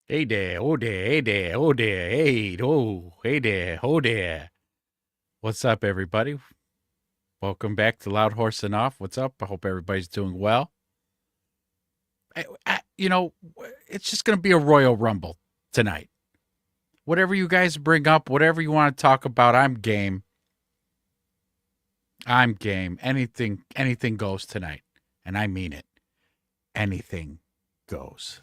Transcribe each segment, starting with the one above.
Hey there, oh there, hey there, oh there, hey, oh, hey there, oh there. What's up, everybody? Welcome back to Loud Horse and Off. What's up? I hope everybody's doing well. It's just going to be a Royal Rumble tonight. Whatever you guys bring up, whatever you want to talk about, I'm game. I'm game. Anything goes tonight. And I mean it. Anything goes.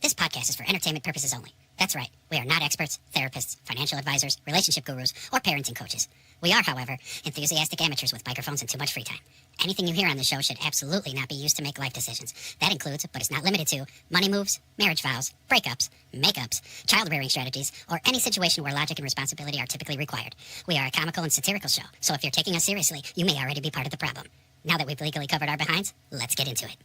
This podcast is for entertainment purposes only. That's right. We are not experts, therapists, financial advisors, relationship gurus, or parenting coaches. We are, however, enthusiastic amateurs with microphones and too much free time. Anything you hear on the show should absolutely not be used to make life decisions. That includes, but is not limited to, money moves, marriage vows, breakups, makeups, child-rearing strategies, or any situation where logic and responsibility are typically required. We are a comical and satirical show, so if you're taking us seriously, you may already be part of the problem. Now that we've legally covered our behinds, let's get into it.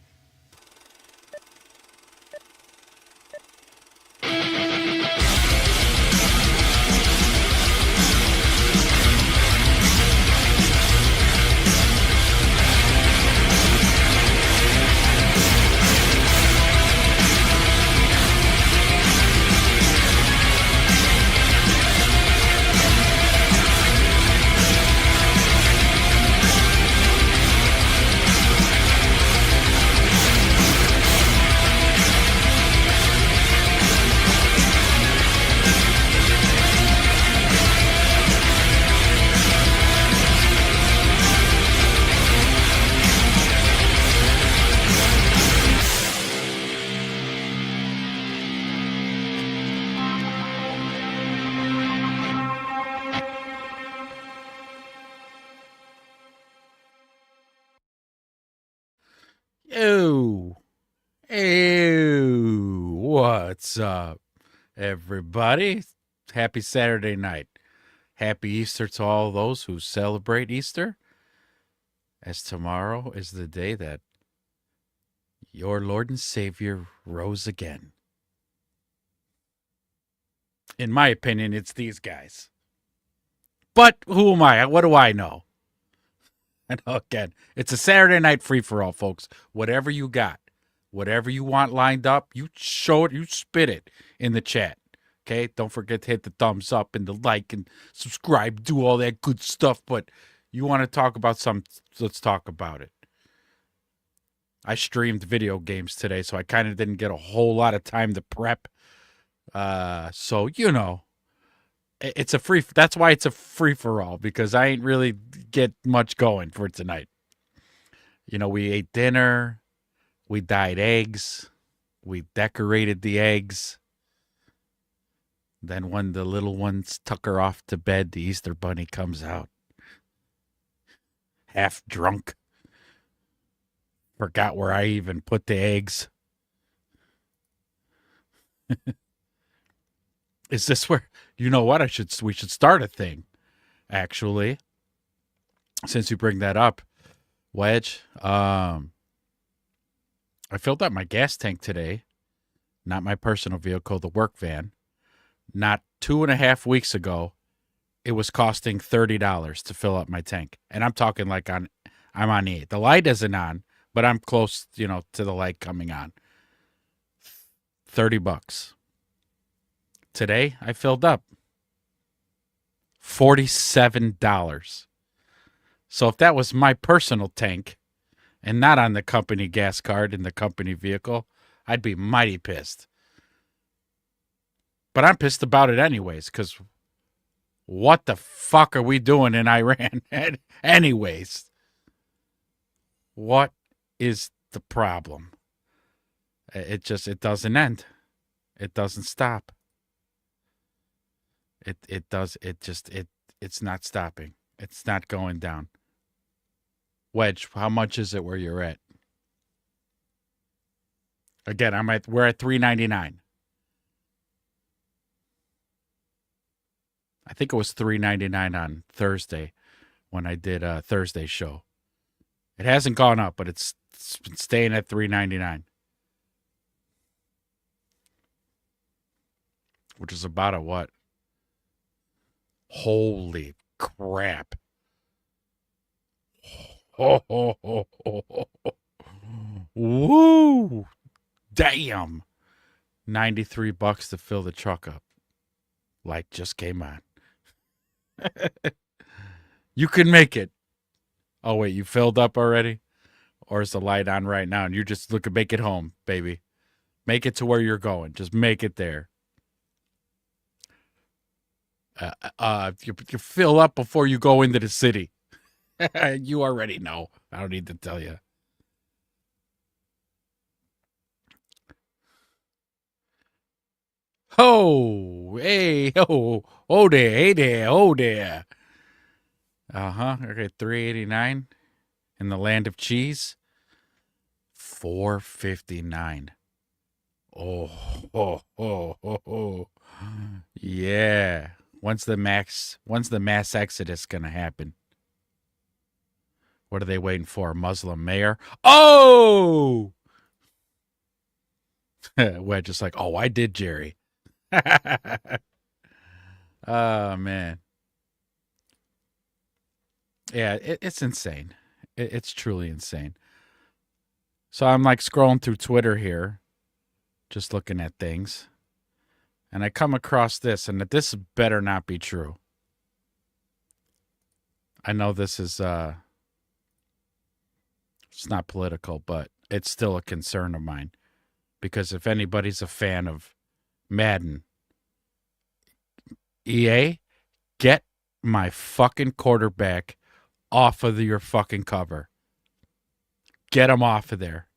Ew. Ew. What's up, everybody? Happy Saturday night. Happy Easter to all those who celebrate Easter, as tomorrow is the day that your Lord and Savior rose again. In my opinion, it's these guys. But who am I? What do I know? I know, again, it's a Saturday night free-for-all, folks. Whatever you got, whatever you want lined up, you show it, you spit it in the chat. Okay? Don't forget to hit the thumbs up and the like and subscribe, do all that good stuff. But you want to talk about something, let's talk about it. I streamed video games today, so I kind of didn't get a whole lot of time to prep. So, it's a free, that's why it's a free-for-all, because I ain't really get much going for tonight. We ate dinner, we dyed eggs, we decorated the eggs. Then when the little ones tuck her off to bed, the Easter Bunny comes out. Half drunk. Forgot where I even put the eggs. Is this where, you know what, we should start a thing, actually. Since you bring that up, Wedge, I filled up my gas tank today. Not my personal vehicle, the work van. Not 2.5 weeks ago, it was costing $30 to fill up my tank. And I'm talking like I'm on E. The light isn't on, but I'm close, to the light coming on. $30. Today, I filled up $47. So if that was my personal tank and not on the company gas card in the company vehicle, I'd be mighty pissed. But I'm pissed about it anyways, because what the fuck are we doing in Iran? Anyways, what is the problem? It doesn't end. It doesn't stop. It's not stopping. It's not going down. Wedge, how much is it where you're at? Again, we're at $3.99. I think it was $3.99 on Thursday when I did a Thursday show. It hasn't gone up, but it's been staying at $3.99. Which is about a what? Holy crap. Woo! Damn. $93 to fill the truck up. Light just came on. You can make it. Oh, wait, you filled up already? Or is the light on right now and you're just looking, make it home, baby. Make it to where you're going. Just make it there. You fill up before you go into the city. You already know. I don't need to tell you. Oh, hey, oh there, hey there, oh there. Okay, $3.89 in the land of cheese. $4.59. Oh. Yeah. When's the mass exodus gonna happen? What are they waiting for? A Muslim mayor? Oh! We're just like, oh, I did, Jerry. Oh, man. Yeah, it's insane. It's truly insane. So I'm like scrolling through Twitter here, just looking at things. And I come across this, and that this better not be true. I know this is, it's not political, but it's still a concern of mine. Because if anybody's a fan of Madden, EA, get my fucking quarterback off of your fucking cover. Get him off of there.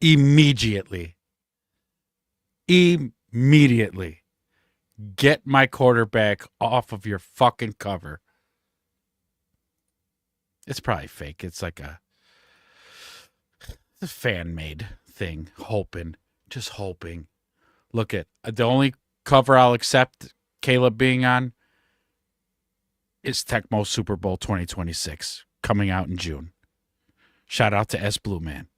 Immediately. Immediately. Get my quarterback off of your fucking cover. It's probably fake. It's like a fan-made thing. Just hoping. Look at the only cover I'll accept Caleb being on is Tecmo Super Bowl 2026 coming out in June. Shout out to S Blue Man.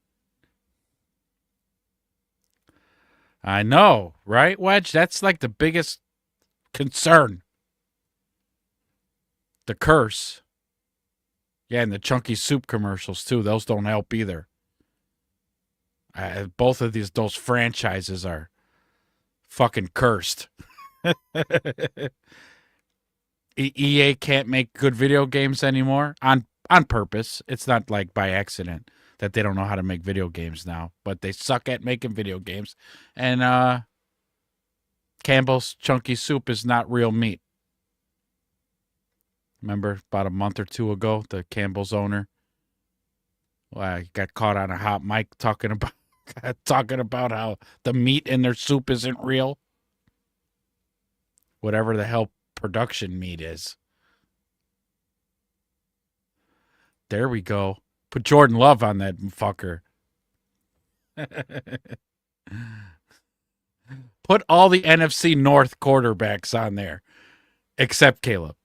I know, right, Wedge? That's like the biggest concern. The curse. Yeah, and the Chunky Soup commercials, too. Those don't help either. Both of those franchises are fucking cursed. EA can't make good video games anymore on purpose. It's not like by accident that they don't know how to make video games now, but they suck at making video games. And Campbell's Chunky Soup is not real meat. Remember about a month or two ago, the Campbell's owner got caught on a hot mic talking about how the meat in their soup isn't real. Whatever the hell production meat is. There we go. Put Jordan Love on that fucker. Put all the NFC North quarterbacks on there, except Caleb.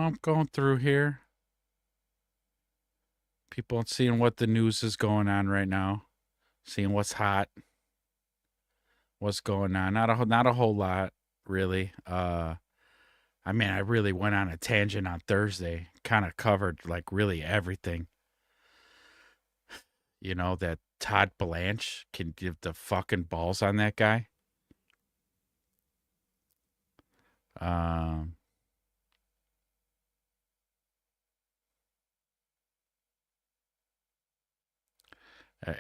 I'm going through here. People seeing what the news is going on right now. Seeing what's hot. What's going on. Not a whole lot, really. I really went on a tangent on Thursday. Kind of covered, like, really everything. That Todd Blanche can give the fucking balls on that guy.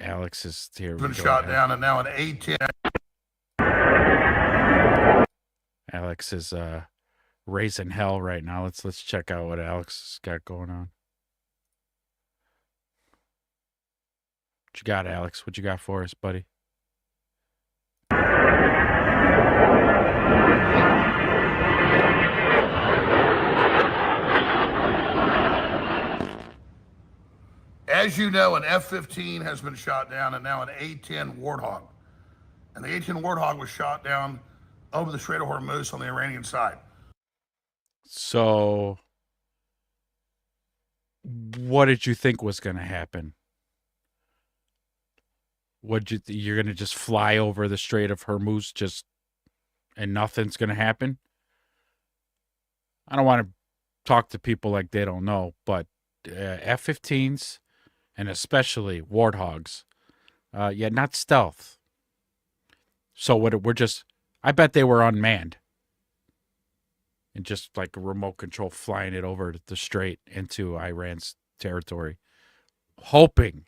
Alex is here. Been shot down and now an A-10. Alex is raising hell right now. Let's check out what Alex has got going on. What you got, Alex? What you got for us, buddy? As you know, an F-15 has been shot down and now an A-10 Warthog. And the A-10 Warthog was shot down over the Strait of Hormuz on the Iranian side. So, what did you think was going to happen? You're going to just fly over the Strait of Hormuz just and nothing's going to happen. I don't want to talk to people like they don't know, but F-15s and especially Warthogs, not stealth. So we're just, I bet they were unmanned and just like a remote control flying it over the strait into Iran's territory, hoping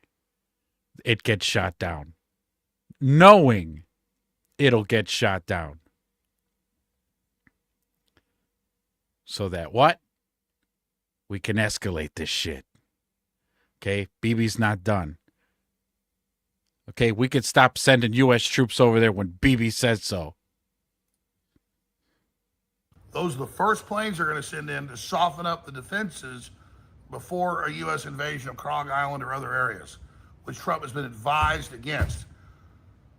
it gets shot down, knowing it'll get shot down. So that what? We can escalate this shit. Okay? Bibi's not done. Okay? We could stop sending U.S. troops over there when Bibi says so. Those are the first planes they're going to send in to soften up the defenses before a U.S. invasion of Krog Island or other areas, which Trump has been advised against.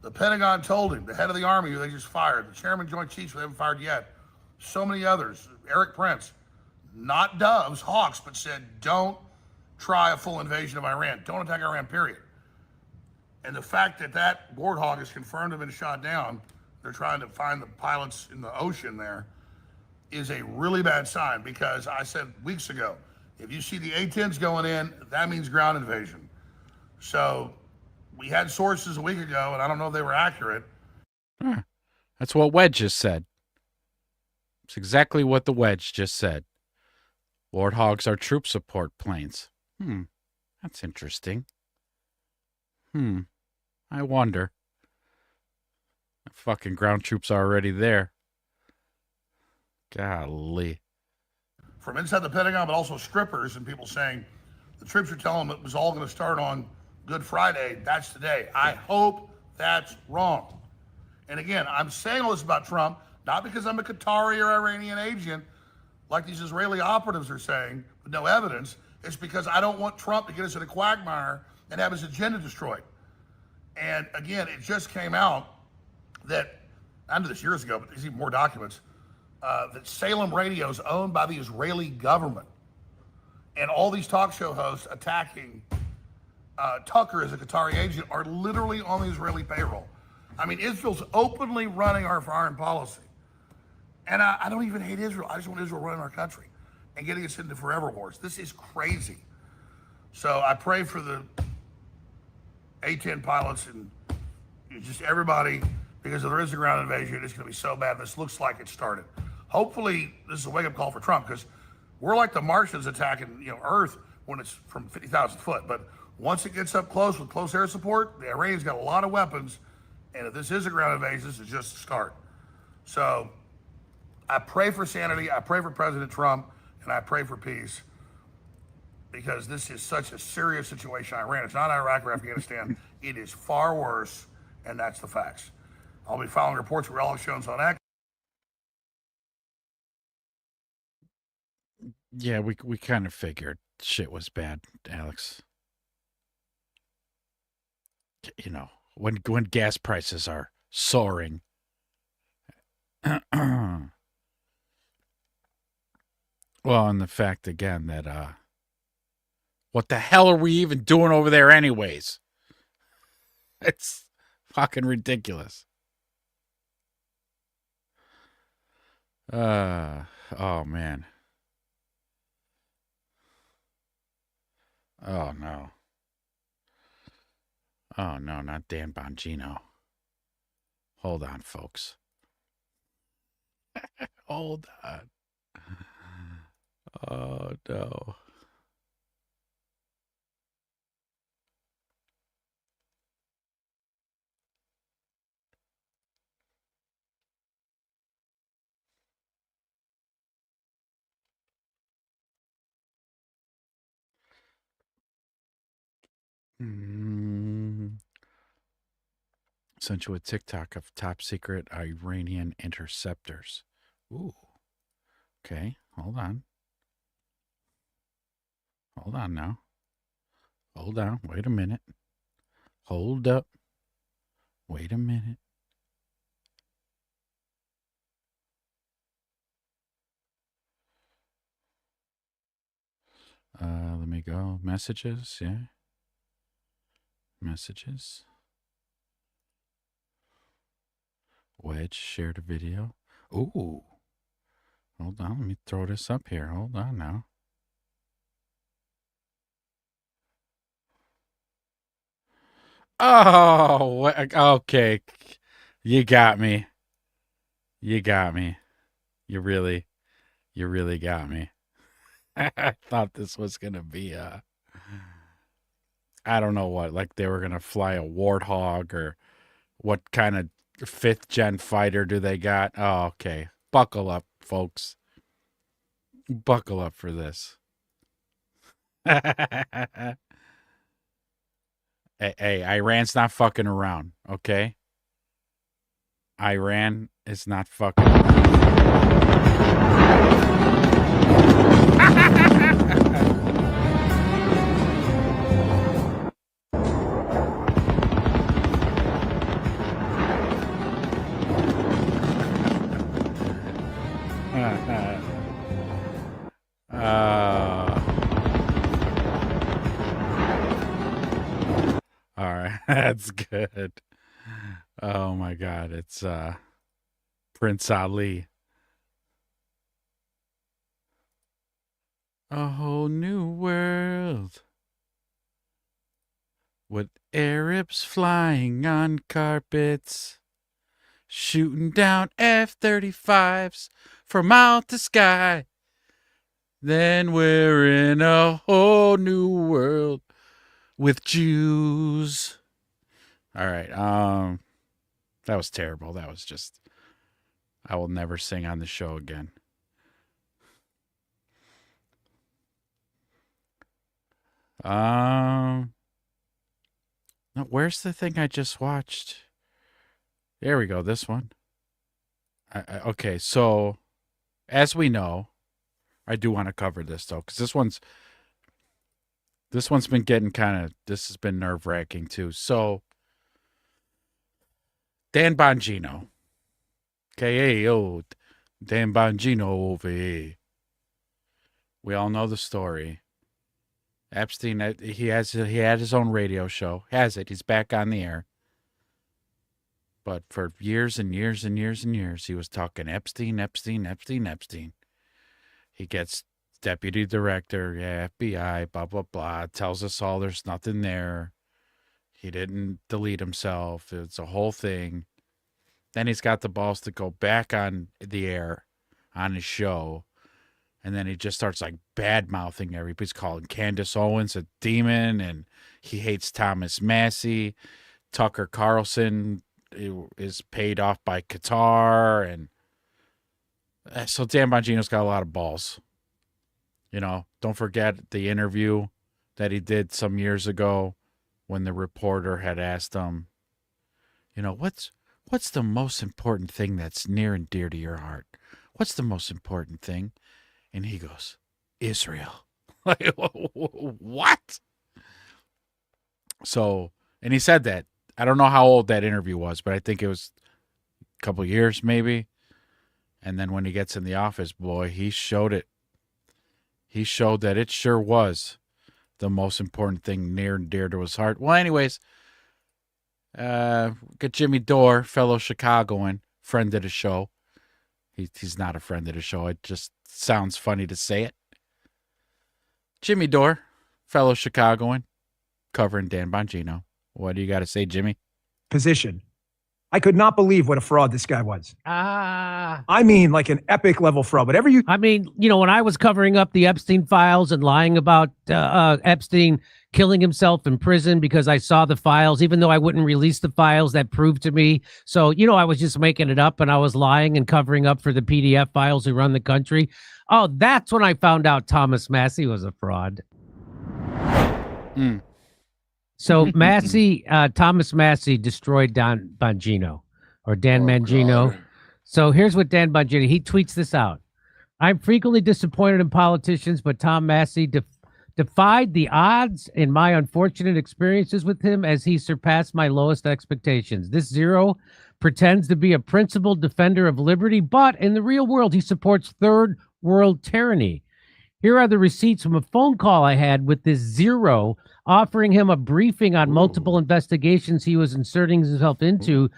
The Pentagon told him, the head of the Army, who they just fired, the Chairman Joint Chiefs, who they haven't fired yet, so many others, Eric Prince, not doves, hawks, but said, don't try a full invasion of Iran. Don't attack Iran, period. And the fact that that Warthog is confirmed to have been shot down, they're trying to find the pilots in the ocean there, is a really bad sign, because I said weeks ago, if you see the A-10s going in, that means ground invasion. So we had sources a week ago, and I don't know if they were accurate. That's what Wedge just said. It's exactly what the Wedge just said. Warthogs are troop support planes. That's interesting. I wonder. Fucking ground troops are already there. Golly. From inside the Pentagon, but also strippers and people saying the troops are telling them it was all going to start on Good Friday. That's today. I hope that's wrong. And again, I'm saying all this about Trump, not because I'm a Qatari or Iranian agent, like these Israeli operatives are saying, with no evidence. It's because I don't want Trump to get us in a quagmire and have his agenda destroyed. And again, it just came out that, I knew this years ago, but there's even more documents, that Salem Radio is owned by the Israeli government. And all these talk show hosts attacking Tucker as a Qatari agent are literally on the Israeli payroll. I mean, Israel's openly running our foreign policy. And I don't even hate Israel. I just want Israel running our country and getting us into forever wars. This is crazy. So I pray for the A-10 pilots and just everybody, because if there is a ground invasion, it's going to be so bad. This looks like it started. Hopefully, this is a wake-up call for Trump, because we're like the Martians attacking, Earth when it's from 50,000 foot. But once it gets up close with close air support, the Iranians got a lot of weapons. And if this is a ground invasion, this is just a start. So I pray for sanity. I pray for President Trump, and I pray for peace, because this is such a serious situation. Iran, it's not Iraq or Afghanistan. It is far worse, and that's the facts. I'll be following reports with Alex Jones on X. Yeah, we kind of figured shit was bad, Alex. When gas prices are soaring. Well, and the fact again that what the hell are we even doing over there anyways? It's fucking ridiculous. Oh man. Oh no. Oh no, not Dan Bongino. Hold on, folks. Hold on. Oh no. Sent you a TikTok of top secret Iranian interceptors. Ooh. Okay, hold on. Hold on now. Hold on. Wait a minute. Hold up. Wait a minute. Let me go. Messages, yeah. Messages. Wedge shared a video. Ooh. Hold on. Let me throw this up here. Hold on now. Oh, okay. You got me. You got me. You really got me. I thought this was going to be I don't know what, like they were going to fly a Warthog or what kind of 5th gen fighter do they got? Oh, okay. Buckle up, folks. Buckle up for this. Hey, Iran's not fucking around, okay? Iran is not fucking all right, that's good. Oh my God, it's Prince Ali. A whole new world with Arabs flying on carpets, shooting down F-35s from out the sky. Then we're in a whole new world with Jews. All right, that was terrible. That was just, I will never sing on the show again. No, where's the thing I just watched? There we go. This one. Okay, so as we know, I do want to cover this though, because this one's been getting this has been nerve wracking too. So Dan Bongino, K.A.O. Dan Bongino over here. We all know the story. Epstein, he had his own radio show. He's back on the air. But for years and years and years and years, he was talking Epstein. He gets deputy director, FBI, blah, blah, blah. Tells us all there's nothing there. He didn't delete himself. It's a whole thing. Then he's got the balls to go back on the air on his show. And then he just starts like bad-mouthing everybody. He's calling Candace Owens a demon, and he hates Thomas Massey. Tucker Carlson is paid off by Qatar. And so Dan Bongino's got a lot of balls. You know, don't forget the interview that he did some years ago when the reporter had asked him, you know, what's the most important thing that's near and dear to your heart? What's the most important thing? And he goes, Israel. Like, what? So, and he said that. I don't know how old that interview was, but I think it was a couple of years maybe. And then when he gets in the office, boy, he showed it. He showed that it sure was the most important thing near and dear to his heart. Well, anyways, got Jimmy Dore, fellow Chicagoan, friend of the show. He's not a friend of the show. It just sounds funny to say it. Jimmy Dore, fellow Chicagoan, covering Dan Bongino. What do you got to say, Jimmy? Position. I could not believe what a fraud this guy was. I mean, like an epic level fraud. Whatever you. I mean, you know, when I was covering up the Epstein files and lying about Epstein killing himself in prison because I saw the files, even though I wouldn't release the files that proved to me. So, you know, I was just making it up and I was lying and covering up for the PDF files who run the country. Oh, that's when I found out Thomas Massey was a fraud. So Massey, Thomas Massey destroyed Dan Bongino or Dan Mangino. God. So here's what Dan Bongino, he tweets this out. I'm frequently disappointed in politicians, but Tom Massey defied the odds in my unfortunate experiences with him as he surpassed my lowest expectations. This zero pretends to be a principled defender of liberty, but in the real world, he supports third world tyranny. Here are the receipts from a phone call I had with this zero, offering him a briefing on multiple investigations he was inserting himself into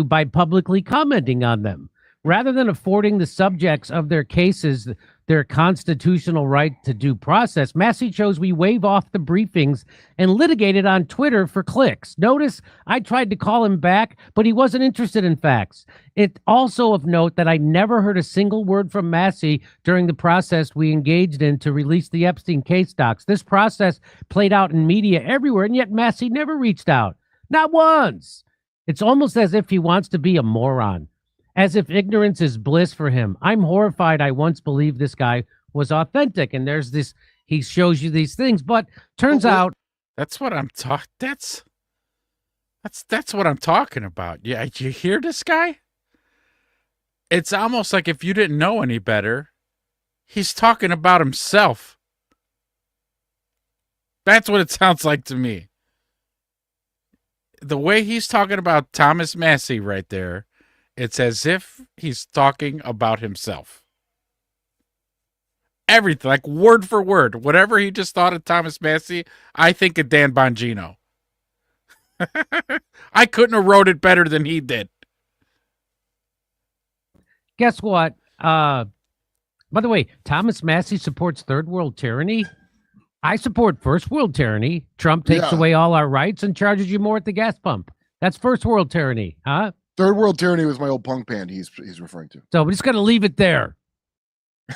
by publicly commenting on them. Rather than affording the subjects of their cases their constitutional right to due process, Massey chose we waive off the briefings and litigate it on Twitter for clicks. Notice I tried to call him back, but he wasn't interested in facts. It also of note that I never heard a single word from Massey during the process we engaged in to release the Epstein case docs. This process played out in media everywhere, and yet Massey never reached out. Not once. It's almost as if he wants to be a moron, as if ignorance is bliss for him. I'm horrified. I once believed this guy was authentic, and there's this, he shows you these things, but turns out That's what I'm talking. That's what I'm talking about. Yeah, you hear this guy? It's almost like if you didn't know any better, he's talking about himself. That's what it sounds like to me. The way he's talking about Thomas Massey right there, it's as if he's talking about himself. Everything, like word for word. Whatever he just thought of Thomas Massey, I think of Dan Bongino. I couldn't have wrote it better than he did. guess what? By the way, Thomas Massey supports third world tyranny. I support first world tyranny. Trump takes away all our rights and charges you more at the gas pump. That's first world tyranny, huh? Third world tyranny was my old punk band he's referring to. So we're just gonna leave it there.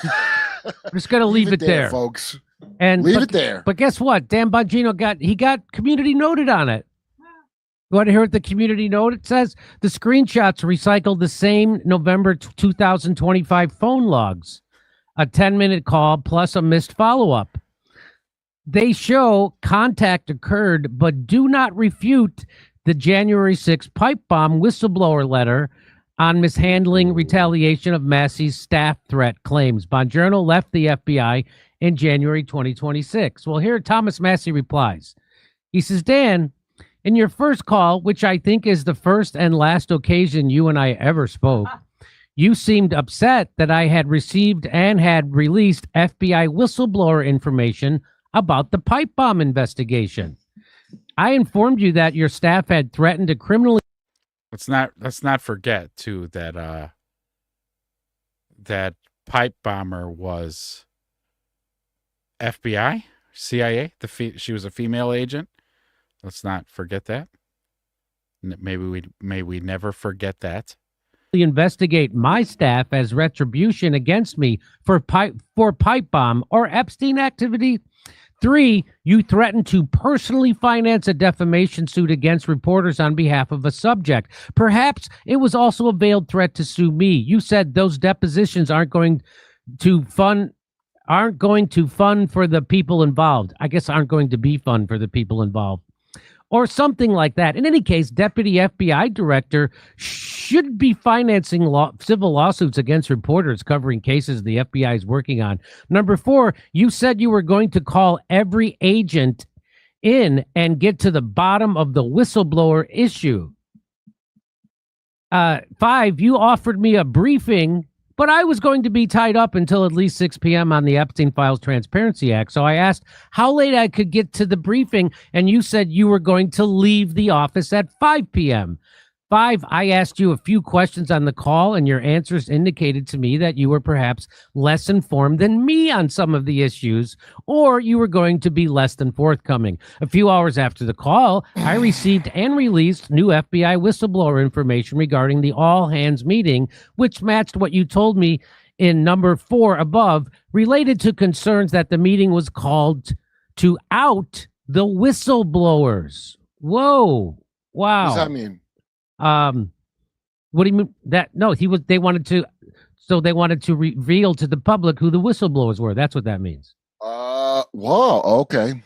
We're just gonna leave it there, folks. And leave it there. But guess what? Dan Bongino got community noted on it. You want to hear what the community note it says? The screenshots recycled the same November 2025 phone logs, a 10-minute call plus a missed follow-up. They show contact occurred, but do not refute the January 6th pipe bomb whistleblower letter on mishandling retaliation of Massey's staff threat claims. Bongiorno left the FBI in January 2026. Well, here Thomas Massey replies. He says, Dan, in your first call, which I think is the first and last occasion you and I ever spoke, you seemed upset that I had received and had released FBI whistleblower information about the pipe bomb investigation. I informed you that your staff had threatened to criminally. Let's not forget too that that pipe bomber was FBI, CIA. She was a female agent. Let's not forget that. May we never forget that. Investigate my staff as retribution against me for pipe bomb or Epstein activity. 3, you threatened to personally finance a defamation suit against reporters on behalf of a subject. Perhaps it was also a veiled threat to sue me. You said those depositions aren't going to fun for the people involved. I guess aren't going to be fun for the people involved. Or something like that. In any case, Deputy FBI Director should be financing civil lawsuits against reporters covering cases the FBI is working on. Number 4, you said you were going to call every agent in and get to the bottom of the whistleblower issue. 5, you offered me a briefing, but I was going to be tied up until at least 6 p.m. on the Epstein Files Transparency Act. So I asked how late I could get to the briefing, and you said you were going to leave the office at 5 p.m. 5, I asked you a few questions on the call, and your answers indicated to me that you were perhaps less informed than me on some of the issues, or you were going to be less than forthcoming. A few hours after the call, I received and released new FBI whistleblower information regarding the all-hands meeting, which matched what you told me in number 4 above, related to concerns that the meeting was called to out the whistleblowers. Whoa. Wow. What does that mean? What do you mean that? No, they wanted to reveal to the public who the whistleblowers were. That's what that means. Whoa. Okay.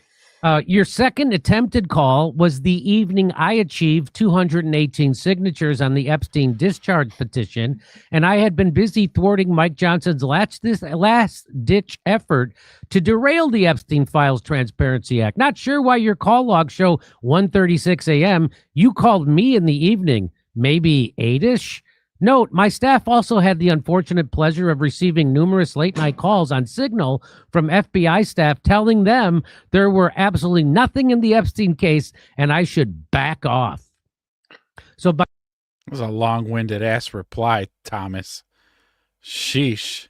Your second attempted call was the evening I achieved 218 signatures on the Epstein discharge petition, and I had been busy thwarting Mike Johnson's last-ditch effort to derail the Epstein Files Transparency Act. Not sure why your call logs show 1:36 a.m. You called me in the evening, maybe 8-ish. Note, my staff also had the unfortunate pleasure of receiving numerous late-night calls on Signal from FBI staff telling them there were absolutely nothing in the Epstein case and I should back off. So, It was a long-winded ass reply, Thomas. Sheesh.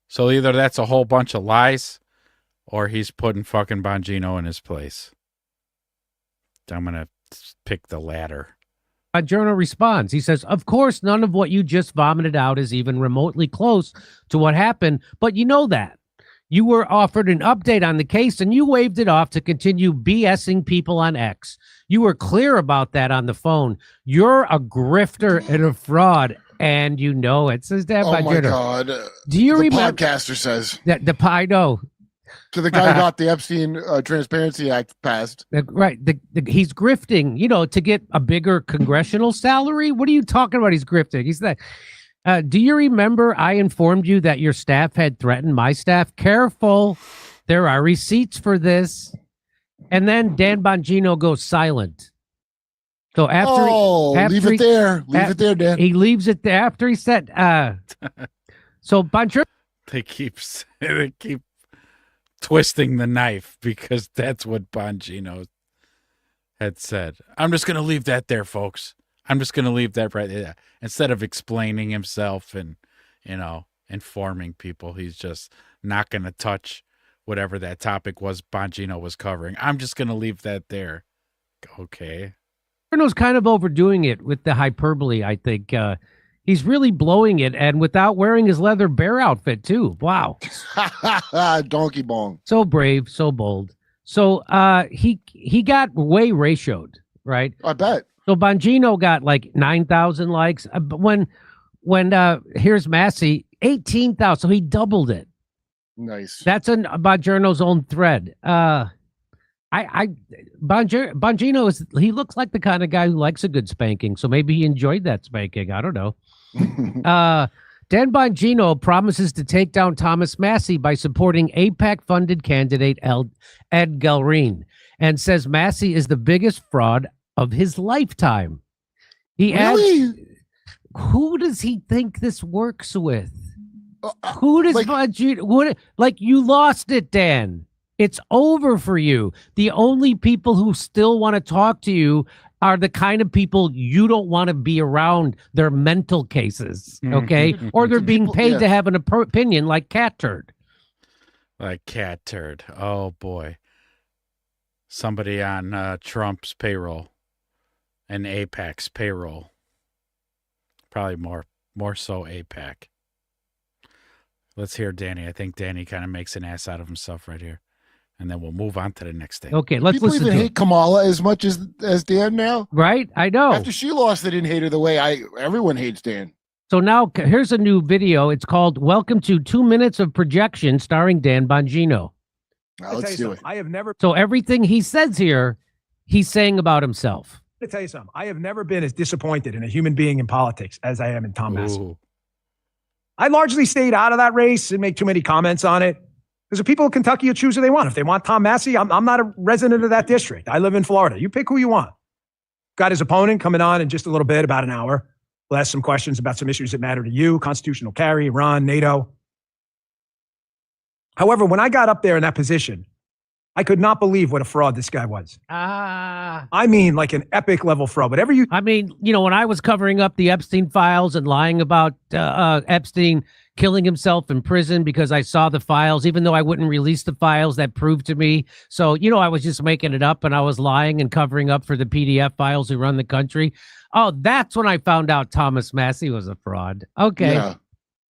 So either that's a whole bunch of lies or he's putting fucking Bongino in his place. I'm going to pick the latter. Journal responds. He says, of course, none of what you just vomited out is even remotely close to what happened, but you know that. You were offered an update on the case and you waved it off to continue BSing people on X. You were clear about that on the phone. You're a grifter and a fraud, and you know it. Says Dan Oh my Bongino. God. Do you The remember podcaster says that I know. to the guy who got the Epstein Transparency Act passed. Right. He's grifting, to get a bigger congressional salary. What are you talking about? He's grifting. He's that. Do you remember I informed you that your staff had threatened my staff? Careful. There are receipts for this. And then Dan Bongino goes silent. So Leave it there. Leave it there, Dan. He leaves it there after he said, so Bongino. They keep twisting the knife because that's what Bongino had said. I'm just going to leave that there, folks. I'm just going to leave that right there. Instead of explaining himself and, informing people, he's just not going to touch whatever that topic was Bongino was covering. I'm just going to leave that there. Okay. Bruno's kind of overdoing it with the hyperbole, I think. He's really blowing it, and without wearing his leather bear outfit, too. Wow. Donkey bong. So brave, so bold. So he got way ratioed, right? I bet. So Bongino got like 9,000 likes. But when here's Massey, 18,000. So he doubled it. Nice. That's in Bongino's own thread. Bongino he looks like the kind of guy who likes a good spanking. So maybe he enjoyed that spanking. I don't know. Dan Bongino promises to take down Thomas Massey by supporting AIPAC-funded candidate Ed Gelrine, and says Massey is the biggest fraud of his lifetime. He Really? adds, who does he think this works with? Who does Bongino? You lost it, Dan. It's over for you. The only people who still want to talk to you are the kind of people you don't want to be around. Their mental cases, okay? Or they're being paid to have an opinion like Cat Turd. Like Cat Turd. Oh, boy. Somebody on Trump's payroll and AIPAC's payroll. Probably more so AIPAC. Let's hear Danny. I think Danny kind of makes an ass out of himself right here. And then we'll move on to the next thing. Okay, let's People listen even to hate Kamala as much as Dan now. Right? I know. After she lost, they didn't hate her the way everyone hates Dan. So now here's a new video. It's called Welcome to 2 Minutes of Projection starring Dan Bongino. Let's do it. I have never. So everything he says here, he's saying about himself. To tell you something, I have never been as disappointed in a human being in politics as I am in Tom Massey. Ooh. I largely stayed out of that race and make too many comments on it. Because the people of Kentucky will choose who they want. If they want Tom Massey, I'm not a resident of that district. I live in Florida. You pick who you want. Got his opponent coming on in just a little bit, about an hour. We'll ask some questions about some issues that matter to you, constitutional carry, Iran, NATO. However, when I got up there in that position, I could not believe what a fraud this guy was. I mean, like an epic level fraud. Whatever you... I mean, when I was covering up the Epstein files and lying about Epstein killing himself in prison because I saw the files, even though I wouldn't release the files that proved to me. So, I was just making it up and I was lying and covering up for the PDF files who run the country. Oh, that's when I found out Thomas Massey was a fraud. Okay. Yeah.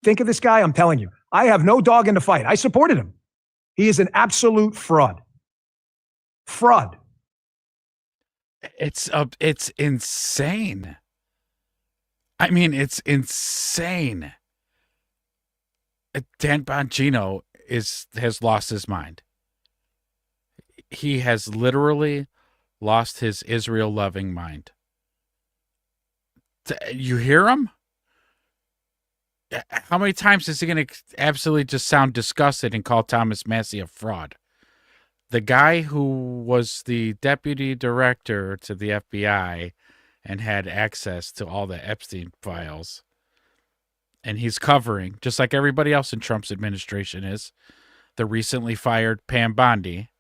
Think of this guy, I'm telling you. I have no dog in the fight. I supported him. He is an absolute fraud. Fraud. It's insane. I mean, it's insane. Dan Bongino has lost his mind. He has literally lost his Israel-loving mind. You hear him? How many times is he going to absolutely just sound disgusted and call Thomas Massey a fraud? The guy who was the deputy director to the FBI and had access to all the Epstein files, and he's covering, just like everybody else in Trump's administration is, the recently fired Pam Bondi,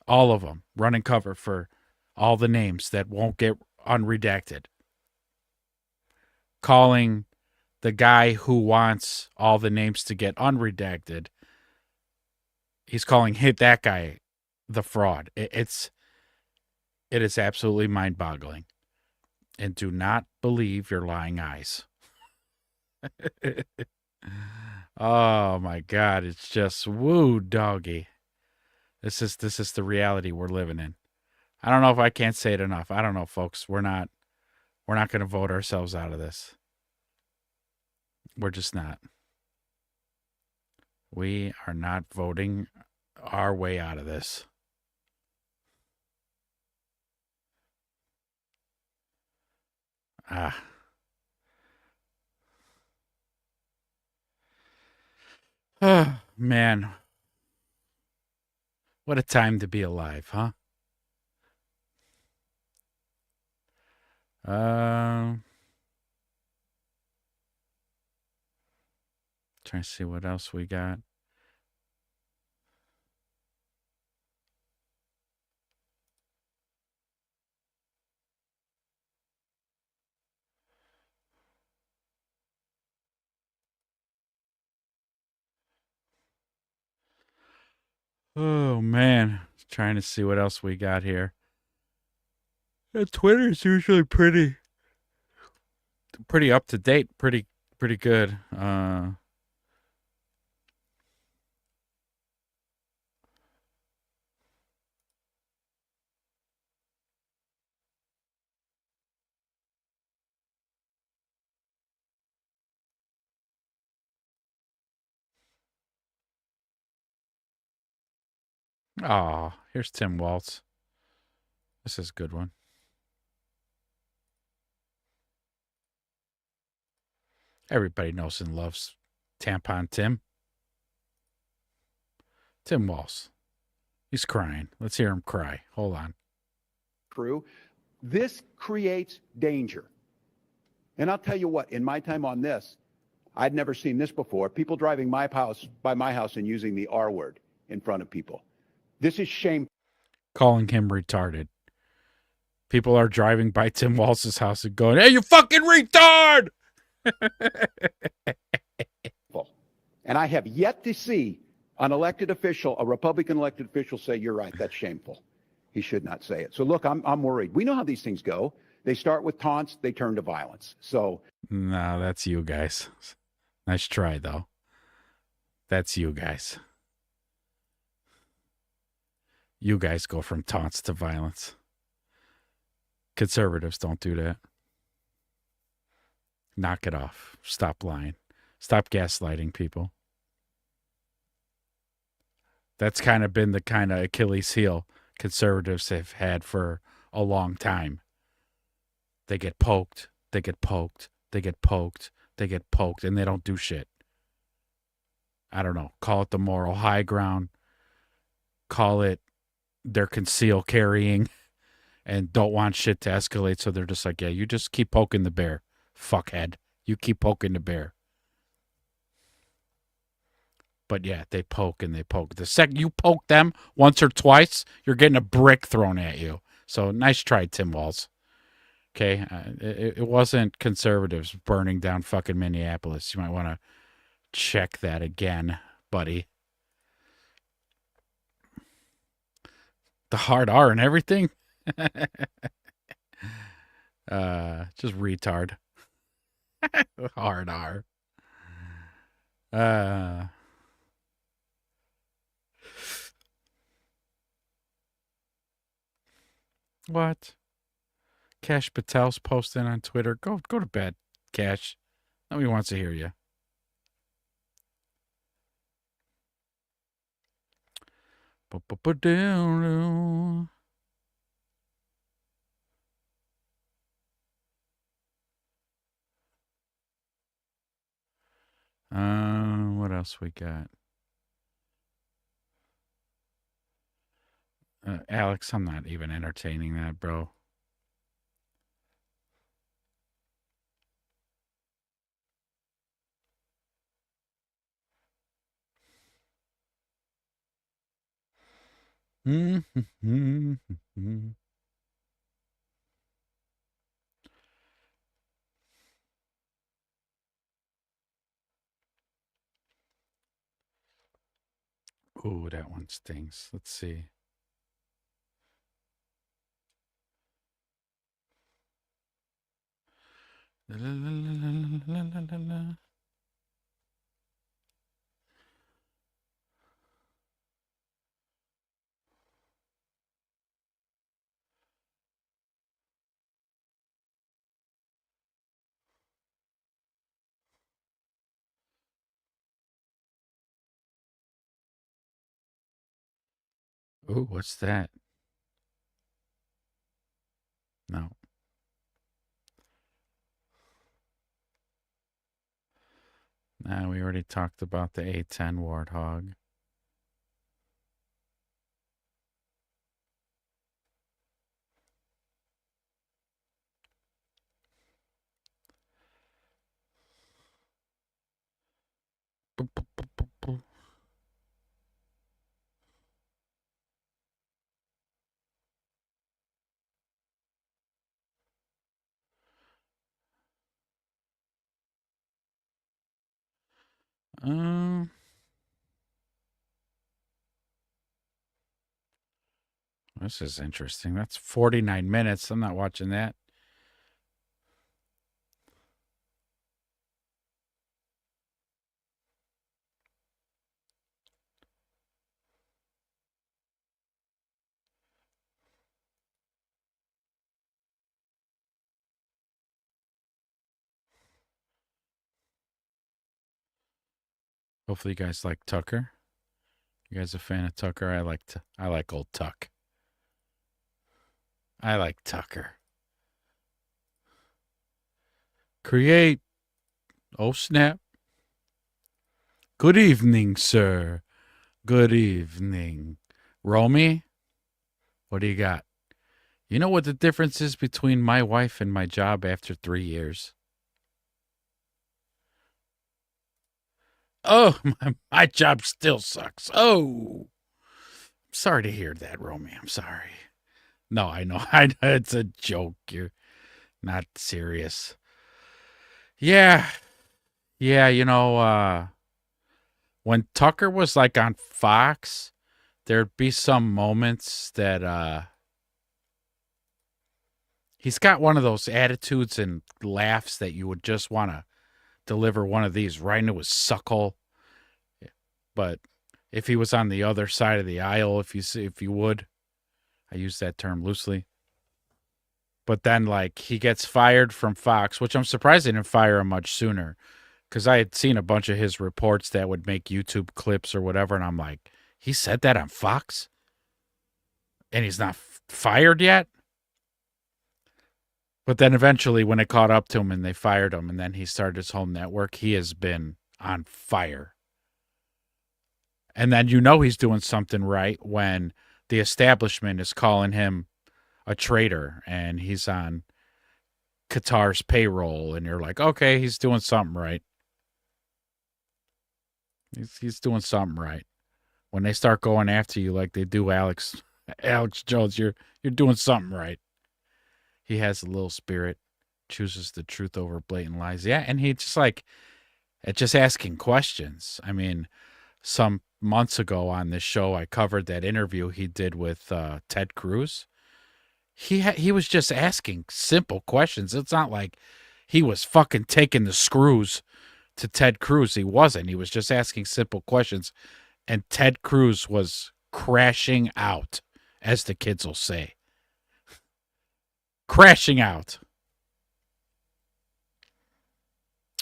all of them running cover for all the names that won't get unredacted, calling the guy who wants all the names to get unredacted, he's calling that guy the fraud. It is absolutely mind-boggling. And do not believe your lying eyes. Oh my God, it's just woo doggy. This is the reality we're living in. I don't know if I can't say it enough. I don't know, folks. We're not going to vote ourselves out of this. We're just not. We are not voting our way out of this. Oh, man. What a time to be alive, huh? Trying to see what else we got. Oh man, trying to see what else we got here. Twitter is usually pretty up to date, pretty good. Oh, here's Tim Waltz. This is a good one. Everybody knows and loves Tampon Tim. Tim Waltz. He's crying. Let's hear him cry. Hold on. Crew, this creates danger. And I'll tell you what, in my time on this, I'd never seen this before. People driving by my house and using the R word in front of people. This is shameful. Calling him retarded. People are driving by Tim Waltz's house and going, "Hey, you fucking retard!" And I have yet to see an elected official, a Republican elected official, say, "You're right, that's shameful." He should not say it. So look, I'm worried. We know how these things go. They start with taunts, they turn to violence. So no, that's you guys. Nice try, though. That's you guys. You guys go from taunts to violence. Conservatives don't do that. Knock it off. Stop lying. Stop gaslighting people. That's kind of been the kind of Achilles heel conservatives have had for a long time. They get poked, they get poked, they get poked, they get poked, and they don't do shit. I don't know. Call it the moral high ground. Call it they're conceal carrying and don't want shit to escalate, so they're just like, yeah, you just keep poking the bear, fuckhead. You keep poking the bear. But yeah, they poke and they poke. The second you poke them once or twice, you're getting a brick thrown at you. So nice try, Tim Walz. Okay, it wasn't conservatives burning down fucking Minneapolis. You might want to check that again, buddy. The hard R and everything. Just retard. Hard R. What? Cash Patel's posting on Twitter. Go to bed, Cash. Nobody wants to hear you. What else we got? Alex, I'm not even entertaining that, bro. Ooh, that one stings. Let's see. La, la, la, la, la, la, la, la. Ooh, what's that? No. Nah, we already talked about the A10 Warthog. Boop, boop, boop, boop, boop. Um, this is interesting. That's 49 minutes. I'm not watching that. Hopefully, you guys like Tucker. You guys a fan of Tucker? I like old Tuck. I like Tucker. Create. Oh, snap. Good evening, sir. Good evening. Romy, what do you got? You know what the difference is between my wife and my job after 3 years? Oh, my job still sucks. Oh, sorry to hear that, Romy. I'm sorry. No, I know. I know it's a joke. You're not serious. Yeah. Yeah, when Tucker was like on Fox, there'd be some moments that he's got one of those attitudes and laughs that you would just want to deliver one of these right into his suckle. But if he was on the other side of the aisle, if you would, I use that term loosely. But then, like, he gets fired from Fox, which I'm surprised they didn't fire him much sooner, because I had seen a bunch of his reports that would make YouTube clips or whatever, and I'm like, he said that on Fox? And he's not fired yet? But then eventually, when it caught up to him and they fired him, and then he started his home network, he has been on fire. And then he's doing something right when the establishment is calling him a traitor and he's on Qatar's payroll, and you're like, okay, he's doing something right. He's doing something right. When they start going after you like they do Alex Jones, you're doing something right. He has a little spirit, chooses the truth over blatant lies. Yeah, and he just asking questions. I mean, some months ago on this show, I covered that interview he did with Ted Cruz. He was just asking simple questions. It's not like he was fucking taking the screws to Ted Cruz. He wasn't. He was just asking simple questions. And Ted Cruz was crashing out, as the kids will say. Crashing out.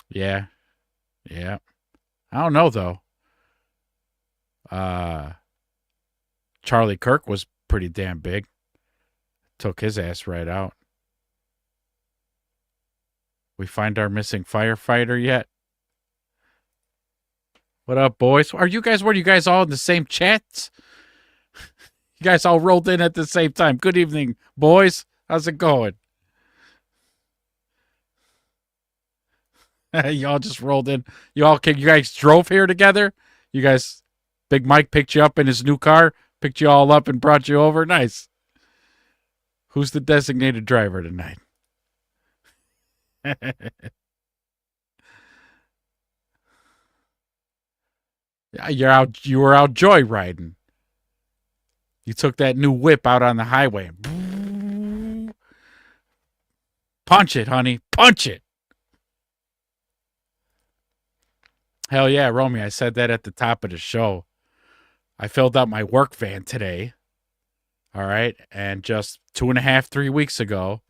Yeah. Yeah. I don't know, though. Charlie Kirk was pretty damn big. Took his ass right out. We find our missing firefighter yet? What up, boys? Were you guys all in the same chats? You guys all rolled in at the same time. Good evening, boys. How's it going? Y'all just rolled in. You guys drove here together? You guys, Big Mike picked you up in his new car, picked you all up and brought you over? Nice. Who's the designated driver tonight? You were out joyriding. You took that new whip out on the highway. Punch it, honey. Punch it. Hell yeah, Romy. I said that at the top of the show. I filled up my work van today. All right. And just 2.5, 3 weeks ago,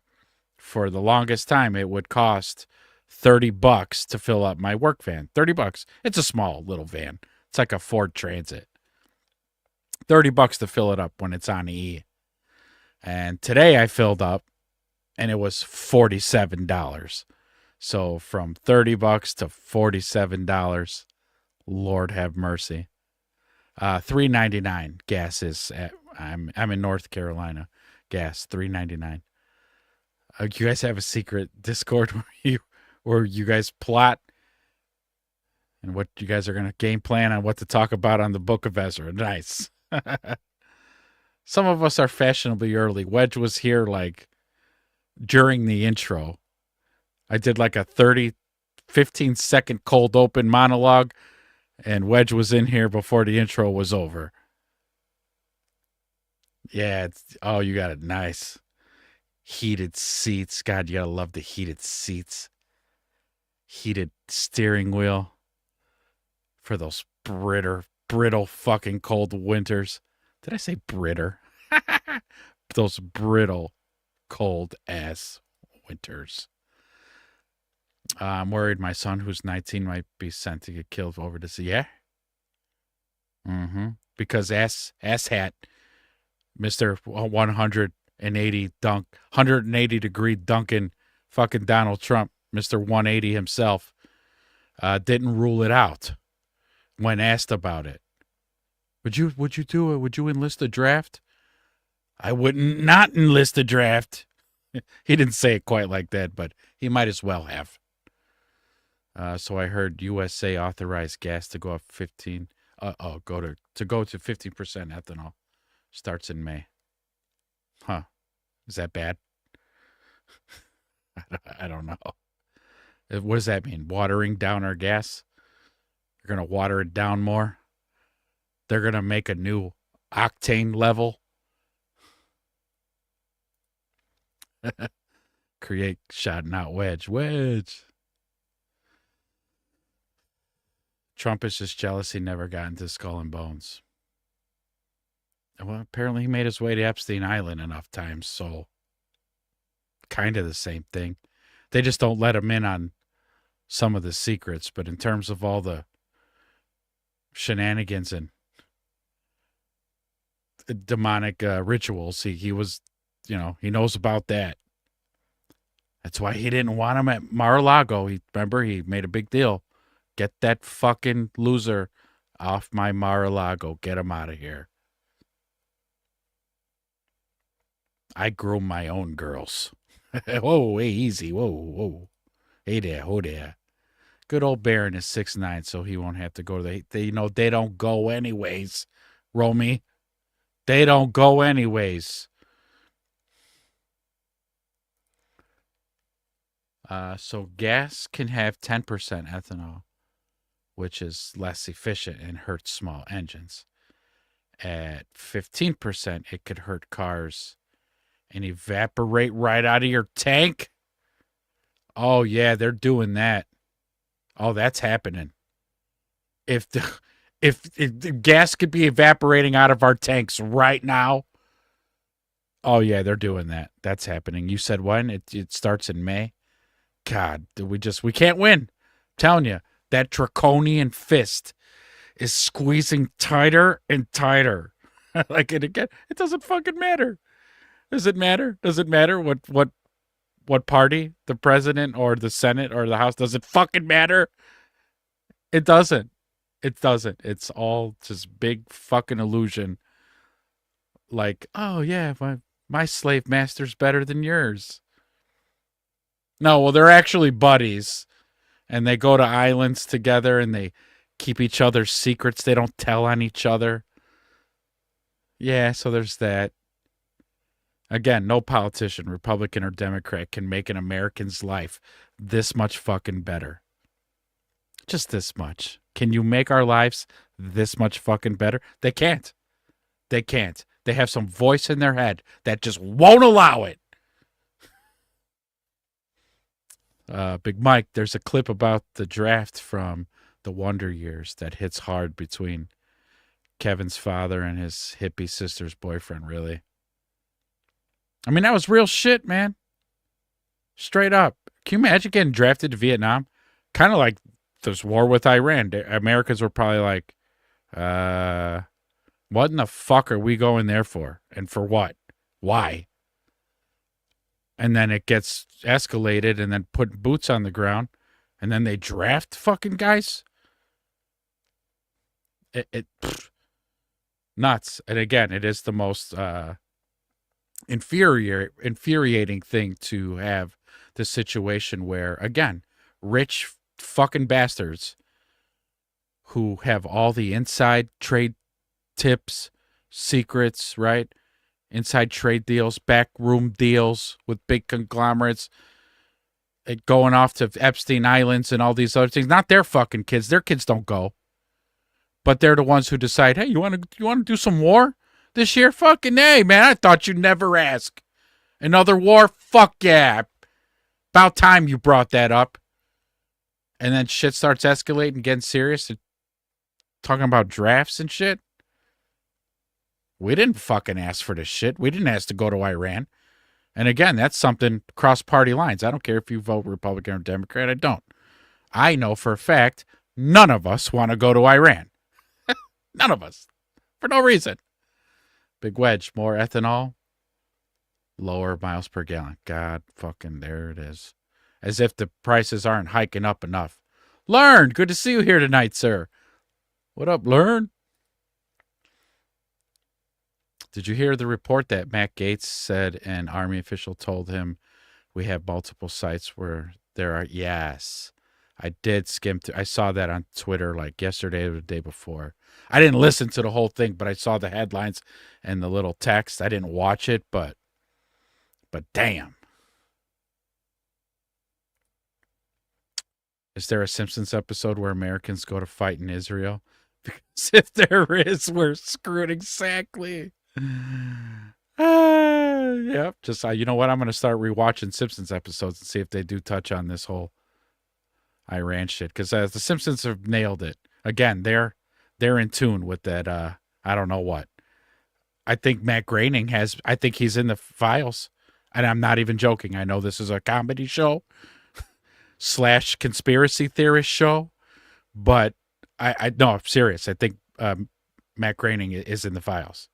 for the longest time, it would cost $30 to fill up my work van. $30. It's a small little van. It's like a Ford Transit. $30 to fill it up when it's on E. And today I filled up and it was $47. So from $30 to $47, Lord have mercy. $3.99 gas is at, I'm in North Carolina. Gas $3.99. You guys have a secret Discord where you guys plot and what you guys are going to game plan on what to talk about on the Book of Ezra. Nice. Some of us are fashionably early. Wedge was here like during the intro. I did like a 15-second cold open monologue, and Wedge was in here before the intro was over. Yeah. You got it. Nice. Heated seats. God, you gotta love the heated seats. Heated steering wheel for those brittle fucking cold winters. Did I say britter? Those brittle cold ass winters. I'm worried my son, who's 19, might be sent to get killed over this. Yeah. Because ass hat, Mr. 180 degree Duncan, fucking Donald Trump, Mr. 180 himself, didn't rule it out when asked about it. Would you do it? Would you enlist a draft? I wouldn't not enlist a draft. He didn't say it quite like that, but he might as well have. So I heard USA authorized gas to go up 15. Go to 15% ethanol. Starts in May. Huh? Is that bad? I don't know. What does that mean? Watering down our gas? You're gonna water it down more? They're gonna make a new octane level. Create shouting out Wedge. Trump is just jealous he never got into Skull and Bones. Well, apparently he made his way to Epstein Island enough times, so kind of the same thing. They just don't let him in on some of the secrets, but in terms of all the shenanigans and demonic rituals, he was, he knows about that. That's why he didn't want him at Mar-a-Lago. Remember, he made a big deal. Get that fucking loser off my Mar-a-Lago. Get him out of here. I groom my own girls. Whoa, hey, easy. Whoa. Hey there, ho there. Good old Baron is 6'9", so he won't have to go to they don't go anyways, Romy. They don't go anyways. So gas can have 10% ethanol, which is less efficient and hurts small engines. At 15%, it could hurt cars and evaporate right out of your tank. Oh, yeah, they're doing that. Oh, that's happening. If the gas could be evaporating out of our tanks right now. Oh, yeah, they're doing that. That's happening. You said when? It starts in May. God, we can't win. I'm telling you, that draconian fist is squeezing tighter and tighter. Like it again, it doesn't fucking matter. Does it matter? Does it matter what party, the president or the Senate or the House? Does it fucking matter? It doesn't. It doesn't. It's all just big fucking illusion. Like, oh yeah, my slave master's better than yours. No, well, they're actually buddies, and they go to islands together, and they keep each other's secrets. They don't tell on each other. Yeah, so there's that. Again, no politician, Republican or Democrat, can make an American's life this much fucking better. Just this much. Can you make our lives this much fucking better? They can't. They can't. They have some voice in their head that just won't allow it. Big Mike, there's a clip about the draft from the Wonder Years that hits hard between Kevin's father and his hippie sister's boyfriend, really. I mean, that was real shit, man. Straight up. Can you imagine getting drafted to Vietnam? Kind of like this war with Iran. The Americans were probably like, what in the fuck are we going there for? And for what? Why? And then it gets escalated and then put boots on the ground. And then they draft fucking guys. Nuts. And again, it is the most infuriating thing to have the situation where, again, rich fucking bastards who have all the inside trade tips, secrets, right? Inside trade deals, backroom deals with big conglomerates, going off to Epstein Islands and all these other things. Not their fucking kids. Their kids don't go. But they're the ones who decide, hey, you want to do some war this year? Fucking hey, man, I thought you'd never ask. Another war? Fuck yeah. About time you brought that up. And then shit starts escalating, getting serious, and talking about drafts and shit. We didn't fucking ask for this shit. We didn't ask to go to Iran. And again, that's something cross party lines. I don't care if you vote Republican or Democrat. I don't. I know for a fact none of us want to go to Iran. None of us. For no reason. Big Wedge, more ethanol, lower miles per gallon. God fucking, there it is. As if the prices aren't hiking up enough. Learn, good to see you here tonight, sir. What up, Learn? Did you hear the report that Matt Gaetz said an Army official told him we have multiple sites where there are? Yes, I did skim through. I saw that on Twitter like yesterday or the day before. I didn't listen to the whole thing, but I saw the headlines and the little text. I didn't watch it, but damn. Is there a Simpsons episode where Americans go to fight in Israel? Because if there is, we're screwed exactly. Yep. Just you know what? I'm going to start rewatching Simpsons episodes and see if they do touch on this whole Iran shit. Because the Simpsons have nailed it. Again, they're in tune with that. I don't know what. I think Matt Groening has. I think he's in the files, and I'm not even joking. I know this is a comedy show / conspiracy theorist show, but I no, I'm serious. I think Matt Groening is in the files.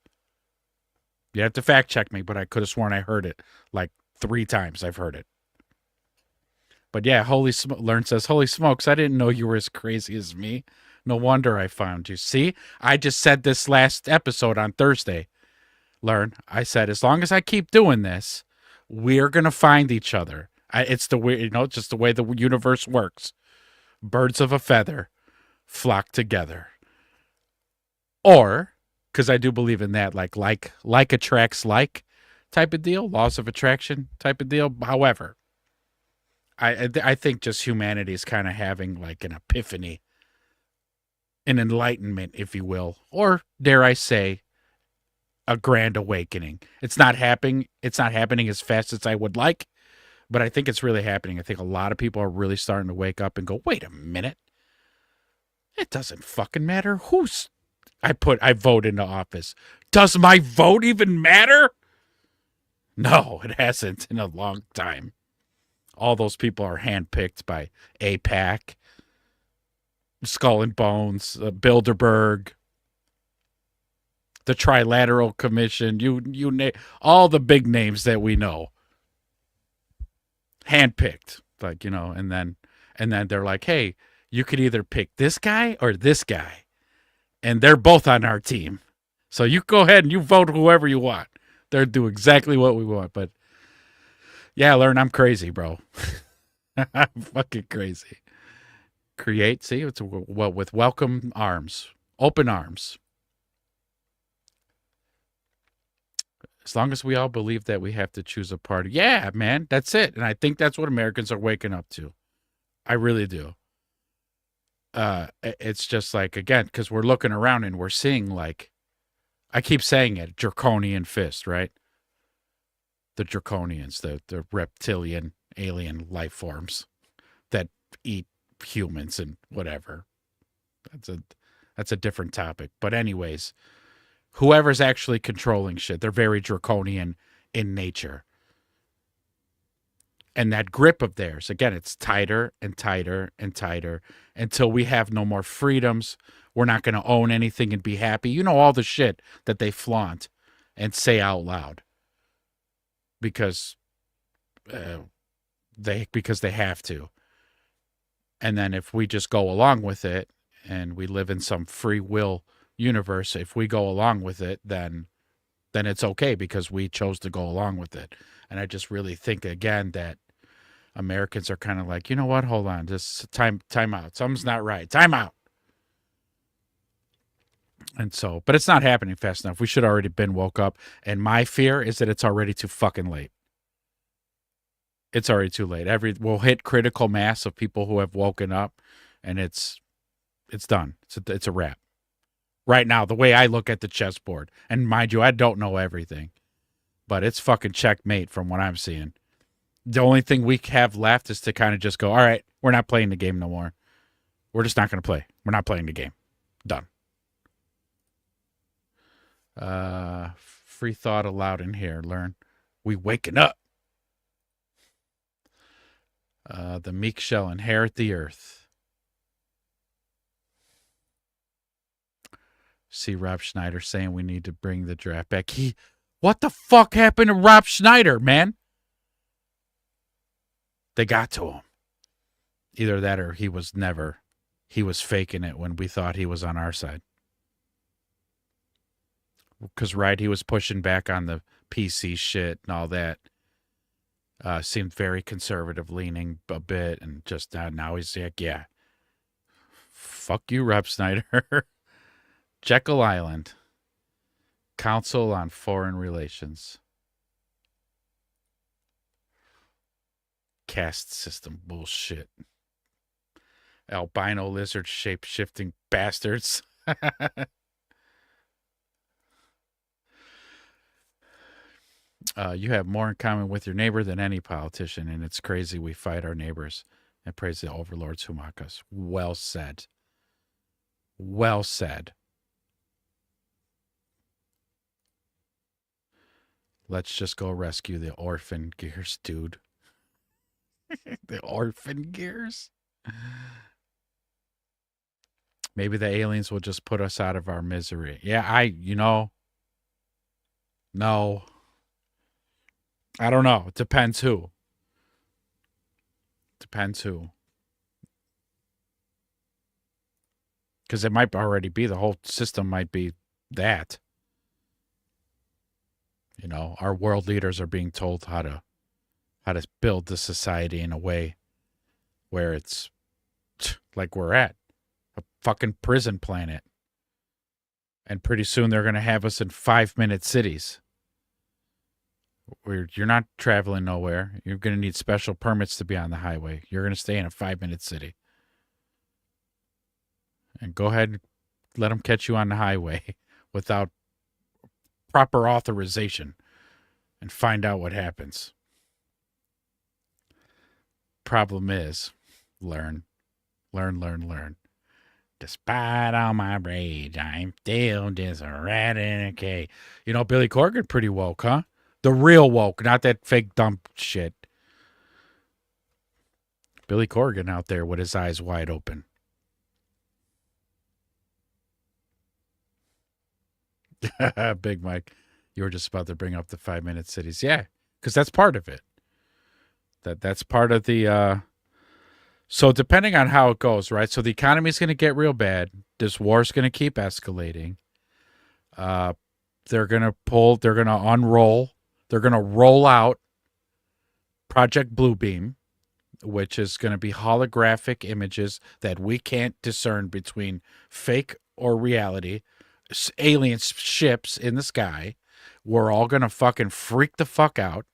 You have to fact check me, but I could have sworn I heard it like 3 times. I've heard it. But yeah, Learn says, holy smokes, I didn't know you were as crazy as me. No wonder I found you. See, I just said this last episode on Thursday. Learn, I said, as long as I keep doing this, we're going to find each other. It's the way, just the way the universe works. Birds of a feather flock together. Or, because I do believe in that, like attracts like type of deal, laws of attraction type of deal. However, I think just humanity is kind of having like an epiphany, an enlightenment, if you will, or dare I say, a grand awakening. It's not happening as fast as I would like, but I think it's really happening. I think a lot of people are really starting to wake up and go, wait a minute. It doesn't fucking matter who's I vote into office. Does my vote even matter? No, it hasn't in a long time. All those people are handpicked by AIPAC, Skull and Bones, Bilderberg, the Trilateral Commission, you name all the big names that we know. Handpicked, and then they're like, hey, you could either pick this guy or this guy. And they're both on our team. So you go ahead and you vote whoever you want. They'll do exactly what we want. But yeah, Learn, I'm crazy, bro. I'm fucking crazy. Create, see, it's with welcome arms, open arms. As long as we all believe that we have to choose a party. Yeah, man, that's it. And I think that's what Americans are waking up to. I really do. it's just like, again, because we're looking around and we're seeing, like, I keep saying it, draconian fist, right? The draconians, the reptilian alien life forms that eat humans and whatever. That's a different topic. But anyways, whoever's actually controlling shit, they're very draconian in nature. And that grip of theirs, again, it's tighter and tighter and tighter until we have no more freedoms. We're not going to own anything and be happy. You know, all the shit that they flaunt and say out loud because they have to. And then if we just go along with it and we live in some free will universe, if we go along with it, then it's okay because we chose to go along with it. And I just really think, again, that Americans are kind of like, you know what? Hold on, just time out. Something's not right. Time out. And so, but it's not happening fast enough. We should already been woke up. And my fear is that it's already too fucking late. It's already too late. We'll hit critical mass of people who have woken up, and it's done. It's a wrap. Right now, the way I look at the chessboard, and mind you, I don't know everything, but it's fucking checkmate from what I'm seeing. The only thing we have left is to kind of just go, all right, we're not playing the game no more. We're just not going to play. We're not playing the game. Done. Free thought allowed in here. Learn. We waking up. The meek shall inherit the earth. See Rob Schneider saying we need to bring the draft back. What the fuck happened to Rob Schneider, man? They got to him. Either that or he was faking it when we thought he was on our side. Because, right, he was pushing back on the PC shit and all that. Seemed very conservative leaning a bit, and just now he's like, yeah. Fuck you, Rob Schneider. Jekyll Island. Council on Foreign Relations. Caste system bullshit. Albino lizard shape-shifting bastards. You have more in common with your neighbor than any politician, and it's crazy we fight our neighbors and praise the overlords who mock us. Well said. Well said. Let's just go rescue the orphan gears, dude. The orphan gears? Maybe the aliens will just put us out of our misery. Yeah, no. I don't know. It depends who. Because it might already be, the whole system might be that. You know, our world leaders are being told how to build the society in a way where it's like we're at, a fucking prison planet. And pretty soon they're going to have us in 5-minute cities. Where you're not traveling nowhere. You're going to need special permits to be on the highway. You're going to stay in a 5-minute city. And go ahead and let them catch you on the highway without proper authorization and find out what happens. Problem is, learn. Despite all my rage, I'm still just a rat in a cage. You know, Billy Corgan pretty woke, huh? The real woke, not that fake dumb shit. Billy Corgan out there with his eyes wide open. Big Mike, you were just about to bring up the 5-minute cities. Yeah, because that's part of it. That's part of the... So depending on how it goes, right? So the economy is going to get real bad. This war is going to keep escalating. They're going to unroll. They're going to roll out Project Bluebeam, which is going to be holographic images that we can't discern between fake or reality. Alien ships in the sky. We're all going to fucking freak the fuck out.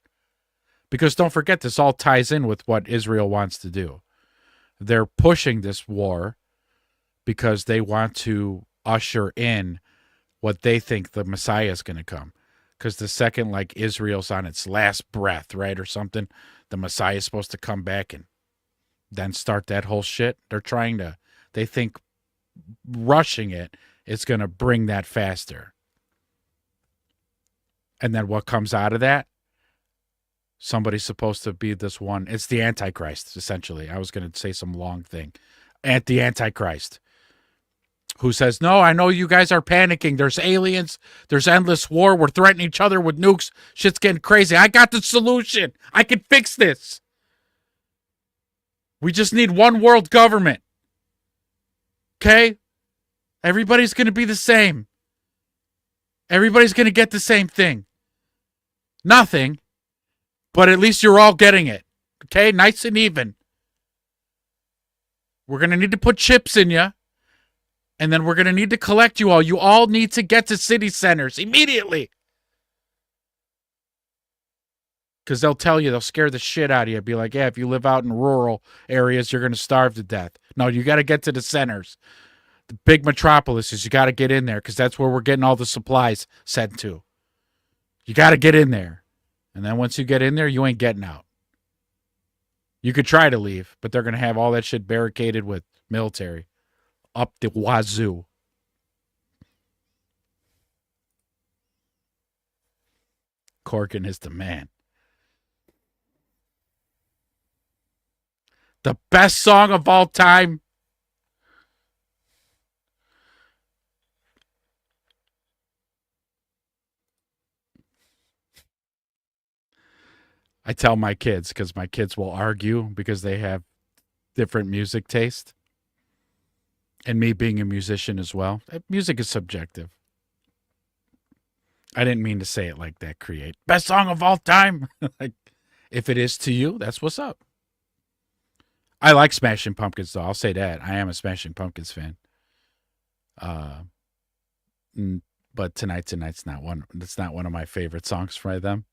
Because don't forget, this all ties in with what Israel wants to do. They're pushing this war because they want to usher in what they think the Messiah is going to come. Because the second, like, Israel's on its last breath, right, or something, the Messiah is supposed to come back and then start that whole shit. They think rushing it is going to bring that faster. And then what comes out of that? Somebody's supposed to be this one. It's the Antichrist, essentially. I was going to say some long thing. The Antichrist, who says, no, I know you guys are panicking. There's aliens. There's endless war. We're threatening each other with nukes. Shit's getting crazy. I got the solution. I can fix this. We just need one world government. Okay? Everybody's going to be the same. Everybody's going to get the same thing. Nothing, but at least you're all getting it. Okay? Nice and even. We're going to need to put chips in you. And then we're going to need to collect you all. You all need to get to city centers immediately. Because they'll tell you, they'll scare the shit out of you. Be like, yeah, if you live out in rural areas, you're going to starve to death. No, you got to get to the centers. The big metropolises, you got to get in there because that's where we're getting all the supplies sent to. You got to get in there. And then once you get in there, you ain't getting out. You could try to leave, but they're going to have all that shit barricaded with military. Up the wazoo. Corgan is the man. The best song of all time. I tell my kids, because my kids will argue because they have different music taste. And me being a musician as well. Music is subjective. I didn't mean to say it like that, Create. Best song of all time. Like, if it is to you, that's what's up. I like Smashing Pumpkins, though. I'll say that. I am a Smashing Pumpkins fan. But Tonight's not one. That's not one of my favorite songs by them.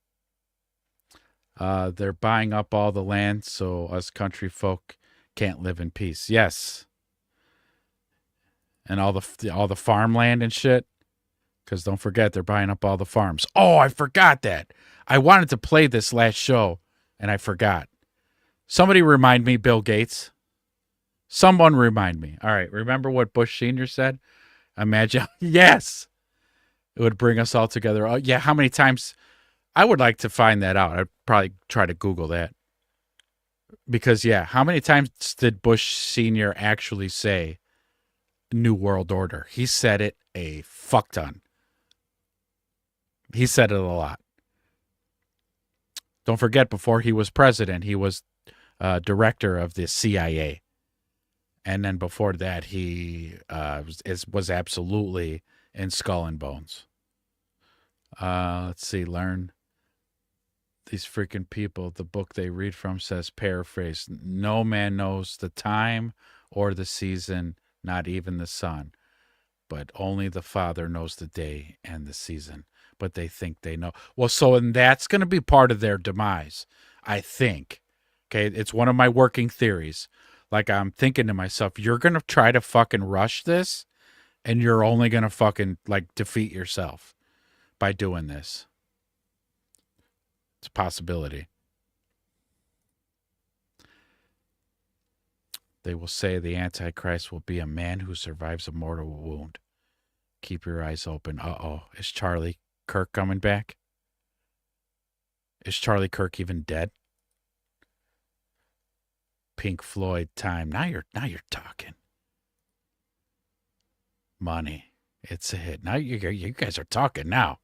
They're buying up all the land so us country folk can't live in peace. Yes. And all the farmland and shit. Because don't forget, they're buying up all the farms. Oh, I forgot that. I wanted to play this last show, and I forgot. Somebody remind me, Bill Gates. Someone remind me. All right, remember what Bush Sr. said? Imagine, yes. It would bring us all together. Oh, yeah, how many times? I would like to find that out. I'd probably try to Google that. Because, yeah, how many times did Bush Sr. actually say New World Order? He said it a fuck ton. He said it a lot. Don't forget, before he was president, he was director of the CIA. And then before that, he was absolutely in Skull and Bones. Let's see, learn. These freaking people, the book they read from says, paraphrase, no man knows the time or the season, not even the sun, but only the Father knows the day and the season. But they think they know. Well, so, and that's going to be part of their demise, I think. Okay, it's one of my working theories. Like, I'm thinking to myself, you're going to try to fucking rush this, and you're only going to fucking, like, defeat yourself by doing this. It's a possibility. They will say the Antichrist will be a man who survives a mortal wound. Keep your eyes open. Uh-oh. Is Charlie Kirk coming back? Is Charlie Kirk even dead? Pink Floyd time. Now you're talking. Money. It's a hit. Now you guys are talking now.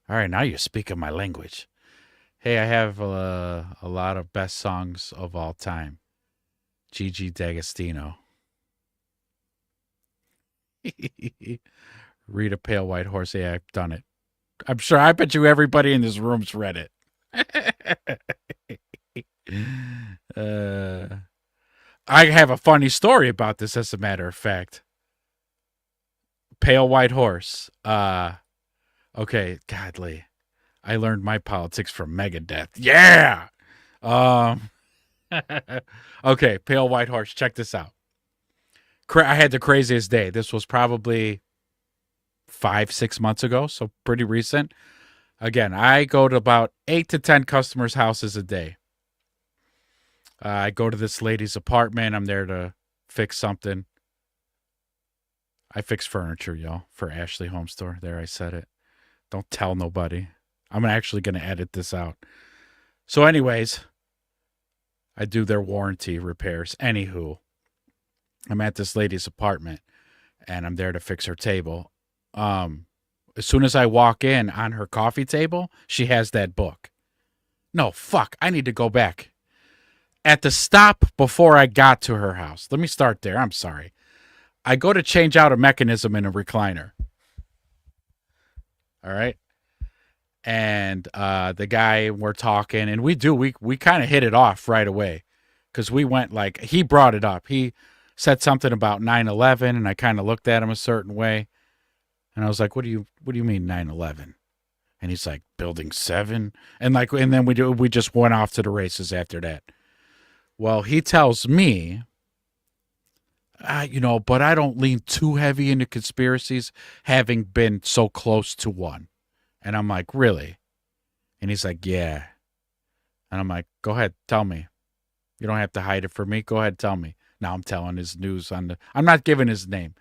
All right, now you're speaking my language. Hey, I have a lot of best songs of all time. Gigi D'Agostino. Read a Pale White Horse. Yeah, I've done it. I'm sure. I bet you everybody in this room's read it. I have a funny story about this, as a matter of fact. Pale White Horse. Okay, godly. I learned my politics from Megadeth. Yeah. Okay, Pale White Horse. Check this out. I had the craziest day. This was probably 5-6 months ago, so pretty recent. Again, I go to about 8 to 10 customers' houses a day. I go to this lady's apartment. I'm there to fix something. I fix furniture, y'all, for Ashley Home Store. There, I said it. Don't tell nobody. I'm actually going to edit this out. So anyways, I do their warranty repairs. Anywho, I'm at this lady's apartment, and I'm there to fix her table. As soon as I walk in, on her coffee table, she has that book. No, fuck, I need to go back. At the stop before I got to her house. Let me start there. I'm sorry. I go to change out a mechanism in a recliner. All right. And the guy, we're talking, and we kind of hit it off right away. Because we went like, he brought it up. He said something about 9/11, and I kind of looked at him a certain way. And I was like, what do you mean 9/11? And he's like, Building 7? And then we just went off to the races after that. Well, he tells me, but I don't lean too heavy into conspiracies, having been so close to one. And I'm like, really? And he's like, yeah. And I'm like, go ahead, tell me. You don't have to hide it from me. Go ahead, tell me. Now I'm telling his news I'm not giving his name.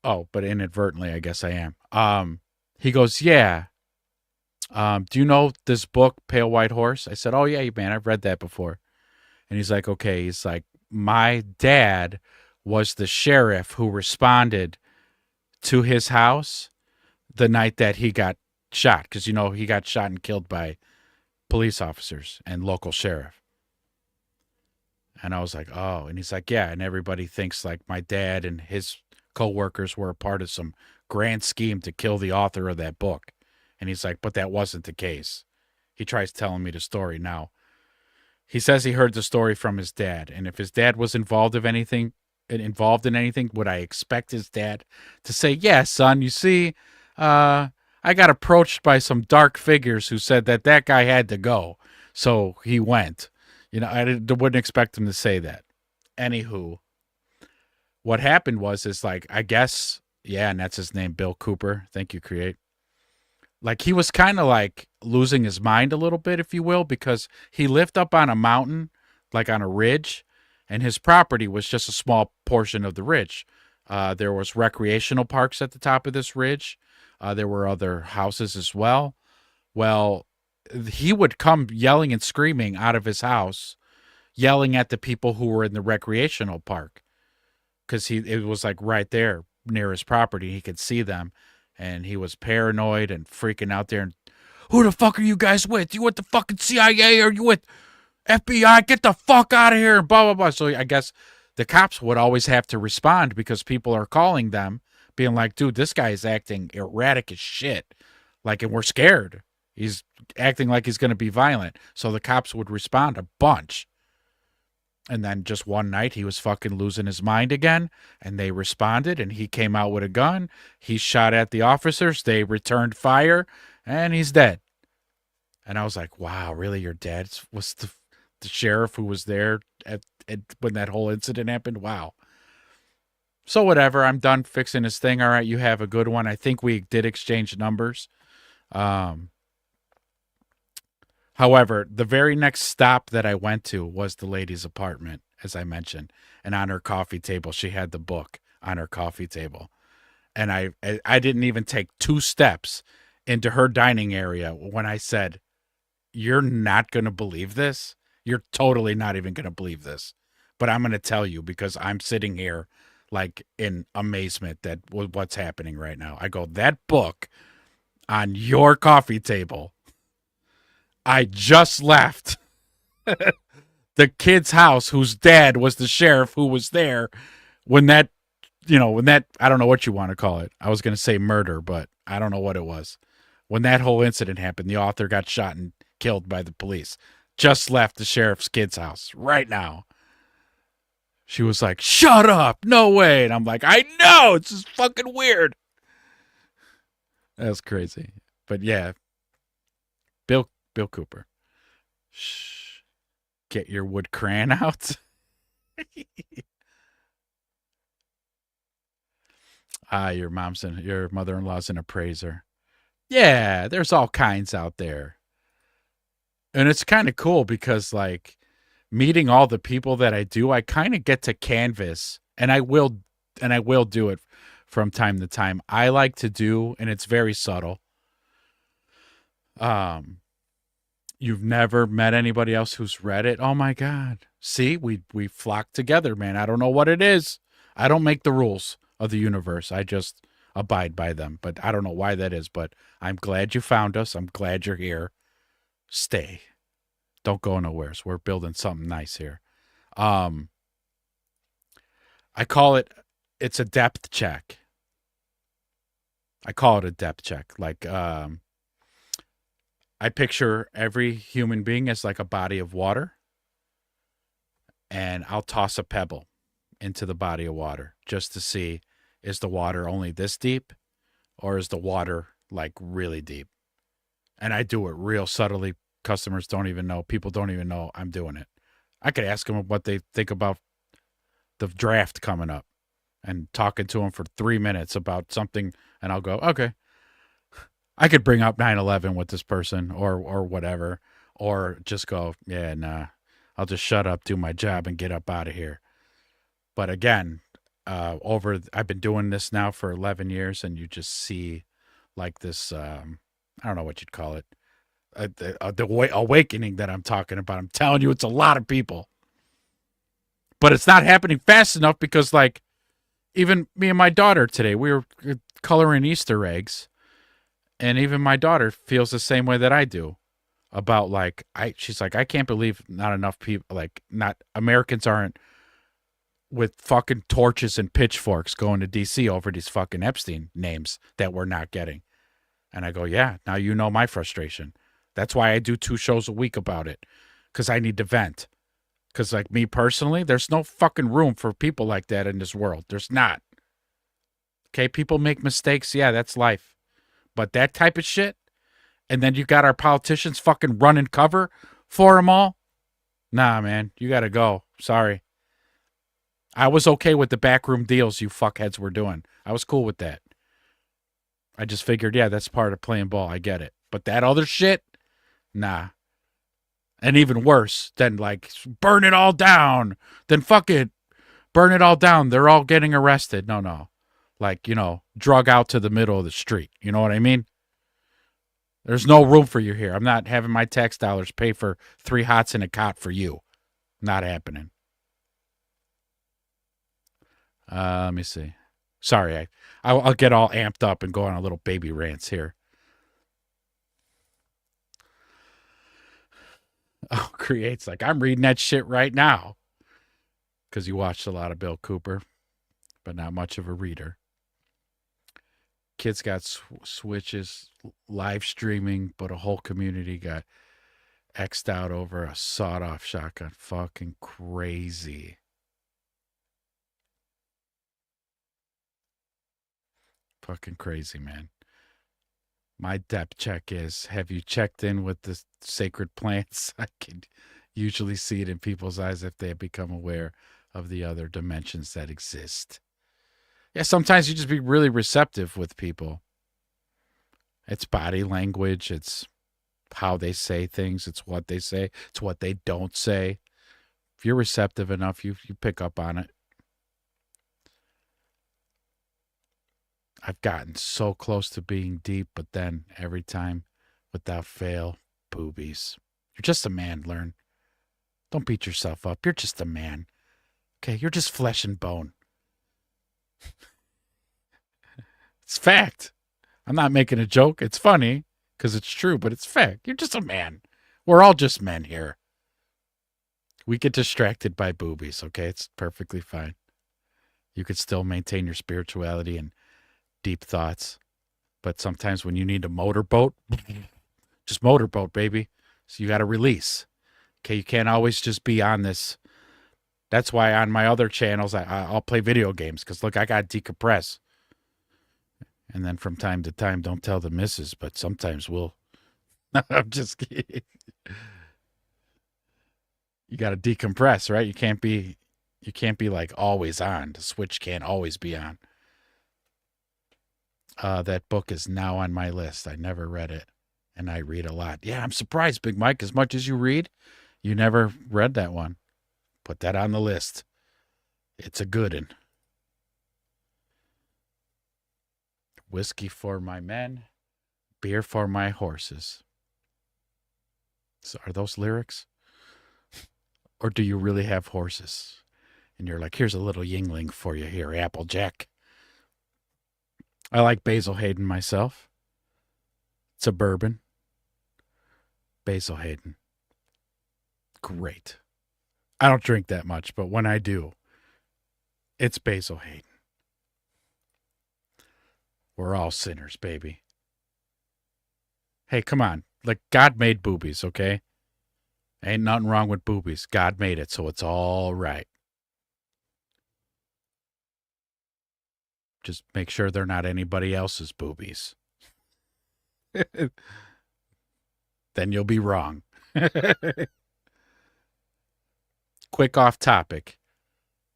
Oh, but inadvertently, I guess I am. He goes, yeah. Do you know this book, Pale White Horse? I said, oh, yeah, man, I've read that before. And he's like, okay. He's like, my dad was the sheriff who responded to his house the night that he got shot. Because, he got shot and killed by police officers and local sheriff. And I was like, oh. And he's like, yeah. And everybody thinks like my dad and his co-workers were a part of some grand scheme to kill the author of that book. And he's like, but that wasn't the case. He tries telling me the story now. He says he heard the story from his dad, and if his dad was involved in anything, would I expect his dad to say, yeah, son, you see, I got approached by some dark figures who said that guy had to go, so he went. I wouldn't expect him to say that. Anywho, what happened is like, I guess, yeah, and that's his name, Bill Cooper. Thank you, Create. Like, he was kind of like losing his mind a little bit, if you will, because he lived up on a mountain, like on a ridge, and his property was just a small portion of the ridge. There was recreational parks at the top of this ridge. There were other houses as well. Well, he would come yelling and screaming out of his house, yelling at the people who were in the recreational park, because it was like right there near his property. He could see them. And he was paranoid and freaking out there. And who the fuck are you guys with? You with the fucking CIA? Or you with FBI? Get the fuck out of here. And blah, blah, blah. So I guess the cops would always have to respond because people are calling them being like, dude, this guy is acting erratic as shit. Like, and we're scared. He's acting like he's going to be violent. So the cops would respond a bunch. And then just one night he was fucking losing his mind again, and they responded, and he came out with a gun. He shot at the officers. They returned fire, and he's dead. And I was like, wow, really? Your dad was the sheriff who was there at when that whole incident happened? Wow. So whatever, I'm done fixing his thing. All right, you have a good one. I think we did exchange numbers. However, the very next stop that I went to was the lady's apartment, as I mentioned. And on her coffee table, she had the book on her coffee table. And I didn't even take 2 steps into her dining area when I said, you're not going to believe this. You're totally not even going to believe this. But I'm going to tell you because I'm sitting here like in amazement that what's happening right now. I go, that book on your coffee table, I just left the kid's house whose dad was the sheriff who was there when that, I don't know what you want to call it. I was going to say murder, but I don't know what it was. When that whole incident happened, the author got shot and killed by the police. Just left the sheriff's kid's house right now. She was like, shut up. No way. And I'm like, I know. It's just fucking weird. That's crazy. But yeah, Bill Cooper. Shh. Get your wood crayon out. Hi, your mother-in-law's an appraiser. Yeah, there's all kinds out there. And it's kind of cool because like meeting all the people that I do, I kind of get to canvas, and I will do it from time to time. I like to do, and it's very subtle. You've never met anybody else who's read it? Oh my God. See, we flock together, man. I don't know what it is. I don't make the rules of the universe. I just abide by them. But I don't know why that is, but I'm glad you found us. I'm glad you're here. Stay. Don't go nowhere. We're building something nice here. I call it's a depth check. I call it a depth check. Like, I picture every human being as like a body of water, and I'll toss a pebble into the body of water just to see, is the water only this deep or is the water like really deep? And I do it real subtly. Customers don't even know. People don't even know I'm doing it. I could ask them what they think about the draft coming up and talking to them for 3 minutes about something, and I'll go, okay. I could bring up 9/11 with this person or whatever, or just go, yeah, nah, I'll just shut up, do my job, and get up out of here. But again, I've been doing this now for 11 years, and you just see like this, I don't know what you'd call it, the awakening that I'm talking about. I'm telling you, it's a lot of people. But it's not happening fast enough because, like, even me and my daughter today, we were coloring Easter eggs. And even my daughter feels the same way that I do about like, she's like, I can't believe not enough people, like not Americans aren't with fucking torches and pitchforks going to DC over these fucking Epstein names that we're not getting. And I go, yeah, now you know my frustration. That's why I do 2 shows a week about it. Cause I need to vent. Cause like me personally, there's no fucking room for people like that in this world. There's not. Okay. People make mistakes. Yeah, that's life. But that type of shit, and then you got our politicians fucking running cover for them all? Nah, man, you got to go. Sorry. I was okay with the backroom deals you fuckheads were doing. I was cool with that. I just figured, yeah, that's part of playing ball. I get it. But that other shit, nah. And even worse than like, burn it all down. Then fuck it. Burn it all down. They're all getting arrested. No. Like, drug out to the middle of the street. You know what I mean? There's no room for you here. I'm not having my tax dollars pay for 3 hots and a cot for you. Not happening. Let me see. Sorry, I'll get all amped up and go on a little baby rants here. Oh, Create's like, I'm reading that shit right now. Because you watched a lot of Bill Cooper, but not much of a reader. Kids got switches live streaming, but a whole community got X'd out over a sawed-off shotgun. Fucking crazy. Fucking crazy, man. My depth check is, have you checked in with the sacred plants? I can usually see it in people's eyes if they have become aware of the other dimensions that exist. Yeah, sometimes you just be really receptive with people. It's body language. It's how they say things. It's what they say. It's what they don't say. If you're receptive enough, you pick up on it. I've gotten so close to being deep, but then every time, without fail, boobies. You're just a man, learn. Don't beat yourself up. You're just a man. Okay, you're just flesh and bone. It's fact. I'm not making a joke. It's funny because it's true, but it's fact. You're just a man. We're all just men here. We get distracted by boobies, okay? It's perfectly fine. You could still maintain your spirituality and deep thoughts. But sometimes when you need a motorboat, just motorboat, baby. So you got to release. Okay, you can't always just be on this. That's why on my other channels, I'll play video games because, look, I got to decompress. And then from time to time, don't tell the missus, but sometimes we'll. I'm just kidding. You got to decompress, right? You can't be like always on. The switch can't always be on. That book is now on my list. I never read it, and I read a lot. Yeah, I'm surprised, Big Mike. As much as you read, you never read that one. Put that on the list. It's a good one. Whiskey for my men, beer for my horses. So are those lyrics? Or do you really have horses? And you're like, here's a little Yingling for you here, Applejack. I like Basil Hayden myself. It's a bourbon. Basil Hayden. Great. I don't drink that much, but when I do, it's Basil Hayden. We're all sinners, baby. Hey, come on. Like, God made boobies, okay? Ain't nothing wrong with boobies. God made it, so it's all right. Just make sure they're not anybody else's boobies. Then you'll be wrong. Quick off topic.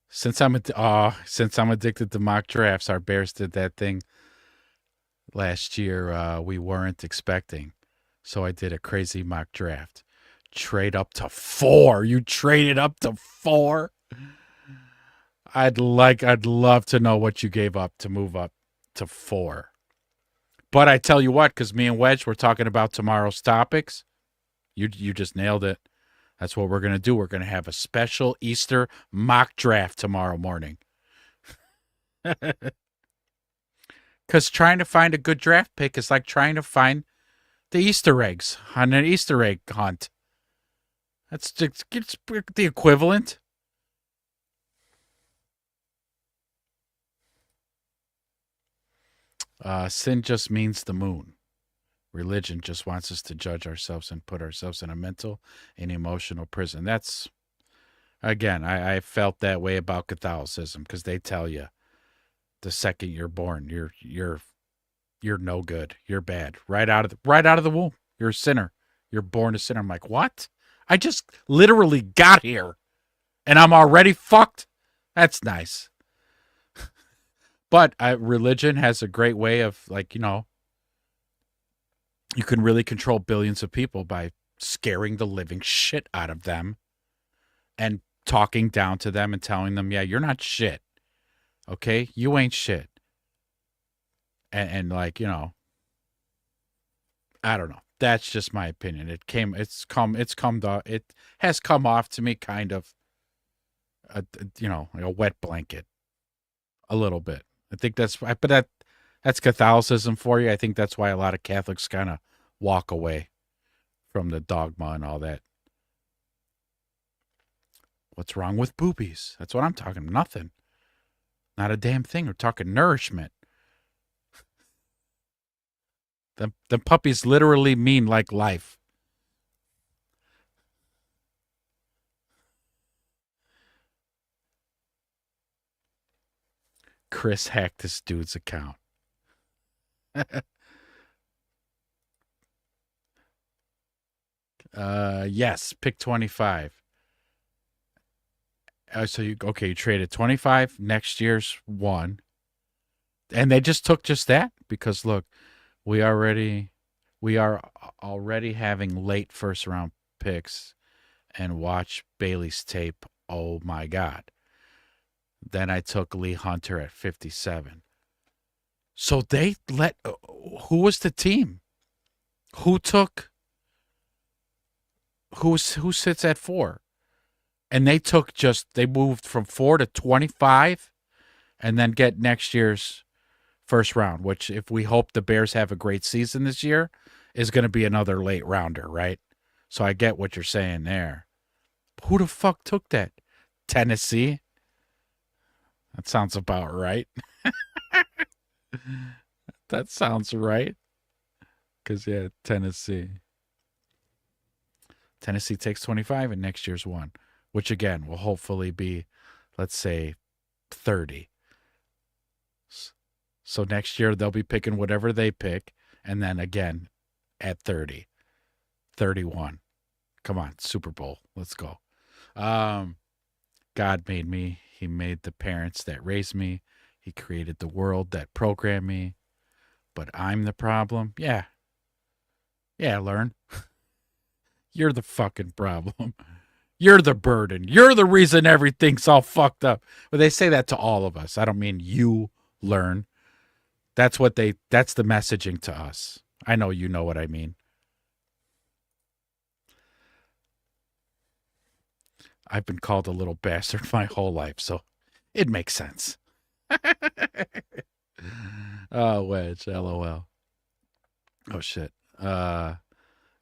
Since I'm addicted to mock drafts, our Bears did that thing last year we weren't expecting. So I did a crazy mock draft. Trade up to 4. You traded up to 4? I'd love to know what you gave up to move up to 4. But I tell you what, because me and Wedge were talking about tomorrow's topics, you just nailed it. That's what we're going to do. We're going to have a special Easter mock draft tomorrow morning. Because trying to find a good draft pick is like trying to find the Easter eggs on an Easter egg hunt. It's the equivalent. Sin just means the moon. Religion just wants us to judge ourselves and put ourselves in a mental and emotional prison. That's, again, I felt that way about Catholicism, because they tell you the second you're born, you're no good. You're bad. Right out of the womb. You're a sinner. You're born a sinner. I'm like, what? I just literally got here and I'm already fucked. That's nice. But religion has a great way of, like, you can really control billions of people by scaring the living shit out of them and talking down to them and telling them, yeah, you're not shit. Okay? You ain't shit. And like, I don't know. That's just it has come off to me kind of, like a wet blanket, a little bit. I think that's Catholicism for you. I think that's why a lot of Catholics kind of walk away from the dogma and all that. What's wrong with boobies? That's what I'm talking. Nothing. Not a damn thing. We're talking nourishment. The puppies literally mean like life. Chris hacked this dude's account. Yes, pick 25. So you traded 25, next year's 1. And they just took just that because look, we are already having late first round picks, and watch Bailey's tape. Oh my God. Then I took Lee Hunter at 57. So they who was the team? Who sits at 4? And they moved from 4 to 25 and then get next year's first round, which, if we hope the Bears have a great season this year, is going to be another late rounder, right? So I get what you're saying there. Who the fuck took that? Tennessee? That sounds about right. That sounds right. Because, yeah, Tennessee. Tennessee takes 25 and next year's 1, which, again, will hopefully be, let's say, 30. So next year they'll be picking whatever they pick, and then again at 30, 31. Come on, Super Bowl. Let's go. God made me. He made the parents that raised me. He created the world that programmed me. but I'm the problem. Yeah. Yeah, learn. You're the fucking problem. You're the burden. You're the reason everything's all fucked up. But they say that to all of us. I don't mean you, learn. That's the messaging to us. I know you know what I mean. I've been called a little bastard my whole life, so it makes sense. Oh, Wedge, LOL. Oh, shit.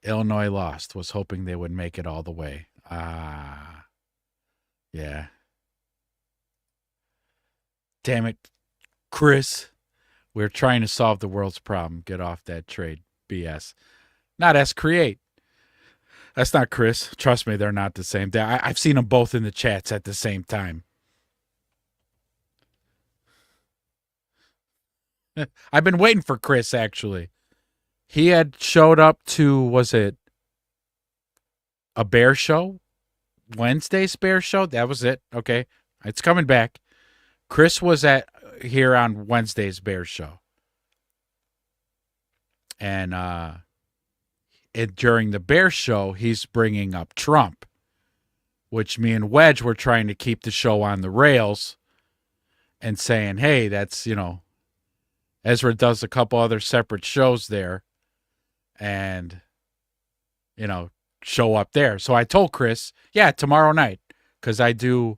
Illinois lost. Was hoping they would make it all the way. Yeah. Damn it, Chris. We're trying to solve the world's problem. Get off that trade BS. Not S-Create. That's not Chris. Trust me, they're not the same. I've seen them both in the chats at the same time. I've been waiting for Chris, actually. He had showed up to, was it a bear show? Wednesday's bear show? That was it. Okay. It's coming back. Chris was here on Wednesday's bear show. And during the bear show, he's bringing up Trump, which me and Wedge were trying to keep the show on the rails and saying, hey, that's, Ezra does a couple other separate shows there and, show up there. So I told Chris, yeah, tomorrow night, because I do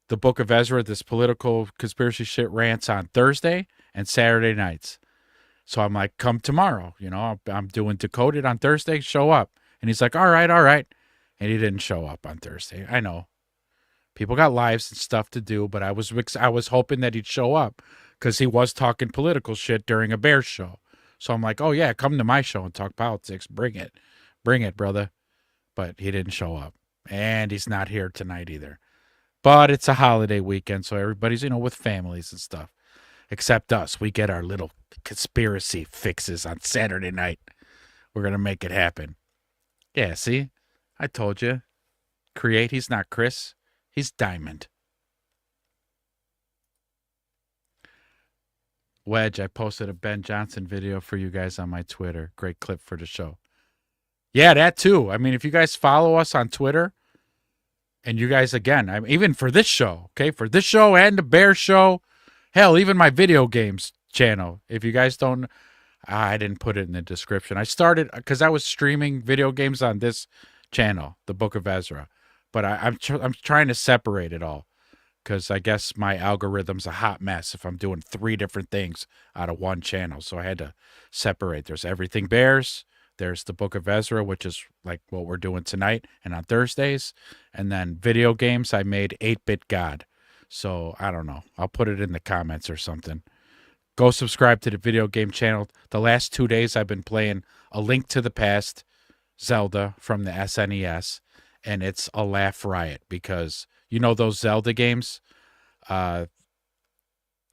the Book of Ezra, this political conspiracy shit rants on Thursday and Saturday nights. So I'm like, come tomorrow. I'm doing Decoded on Thursday, show up. And he's like, all right. And he didn't show up on Thursday. I know. People got lives and stuff to do, but I was hoping that he'd show up because he was talking political shit during a bear show. So I'm like, oh, yeah, come to my show and talk politics. Bring it. Bring it, brother. But he didn't show up. And he's not here tonight either. But it's a holiday weekend, so everybody's, with families and stuff. Except us. We get our little conspiracy fixes on Saturday night. We're going to make it happen. Yeah, see? I told you. Create, he's not Chris. He's Diamond. Wedge, I posted a Ben Johnson video for you guys on my Twitter. Great clip for the show. Yeah, that too. I mean, if you guys follow us on Twitter, and you guys, again, even for this show, okay, for this show and the Bear show, hell, even my video games channel, if you guys don't, I didn't put it in the description. I started, because I was streaming video games on this channel, the Book of Ezra, but I'm trying to separate it all, because I guess my algorithm's a hot mess if I'm doing 3 different things out of one channel, so I had to separate. There's Everything Bears, there's the Book of Ezra, which is like what we're doing tonight and on Thursdays. And then video games, I made 8-Bit God. So I don't know. I'll put it in the comments or something. Go subscribe to the video game channel. The last 2 days I've been playing A Link to the Past, Zelda from the SNES. And it's a laugh riot because, those Zelda games,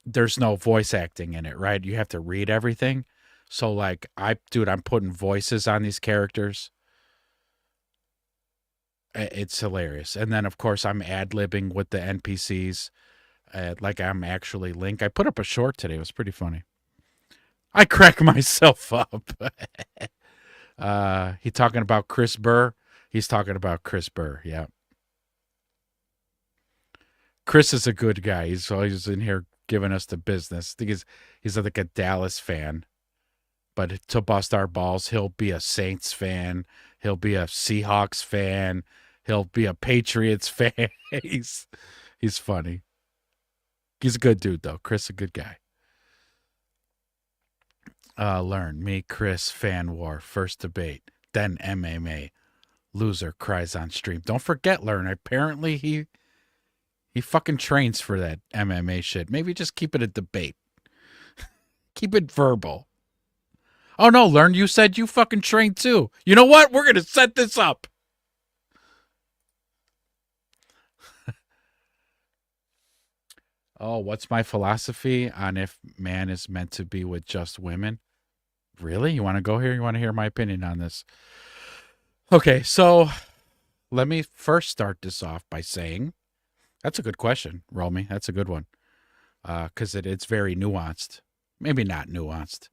there's no voice acting in it, right? You have to read everything. So, I'm putting voices on these characters. It's hilarious. And then, of course, I'm ad-libbing with the NPCs. I'm actually Link. I put up a short today. It was pretty funny. I crack myself up. He talking about Chris Burr. He's talking about Chris Burr, yeah. Chris is a good guy. He's always in here giving us the business. I think he's like a Dallas fan. But to bust our balls, he'll be a Saints fan. He'll be a Seahawks fan. He'll be a Patriots fan. He's funny. He's a good dude, though. Chris, a good guy. Learn. Me, Chris, fan war. First debate. Then MMA. Loser cries on stream. Don't forget, Learn. Apparently, he fucking trains for that MMA shit. Maybe just keep it a debate. Keep it verbal. Oh, no, Learn, you said you fucking trained too. You know what? We're going to set this up. Oh, what's my philosophy on if man is meant to be with just women? Really? You want to go here? You want to hear my opinion on this? Okay, so let me first start this off by saying, that's a good question, Romy. That's a good one. Because it's very nuanced. Maybe not nuanced.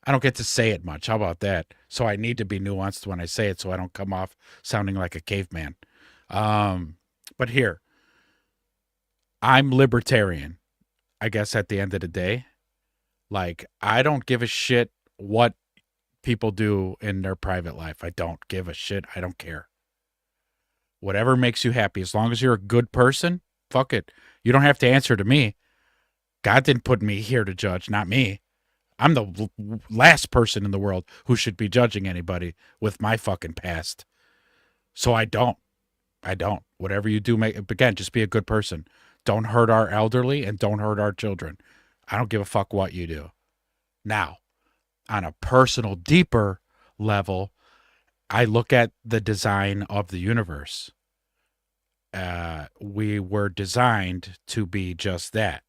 I don't get to say it much. How about that? So I need to be nuanced when I say it so I don't come off sounding like a caveman. But here, I'm libertarian, I guess, at the end of the day. Like, I don't give a shit what people do in their private life. I don't give a shit. I don't care. Whatever makes you happy. As long as you're a good person, fuck it. You don't have to answer to me. God didn't put me here to judge, not me. I'm the last person in the world who should be judging anybody with my fucking past. So I don't. Whatever you do, again, just be a good person. Don't hurt our elderly and don't hurt our children. I don't give a fuck what you do. Now, on a personal, deeper level, I look at the design of the universe. We were designed to be just that.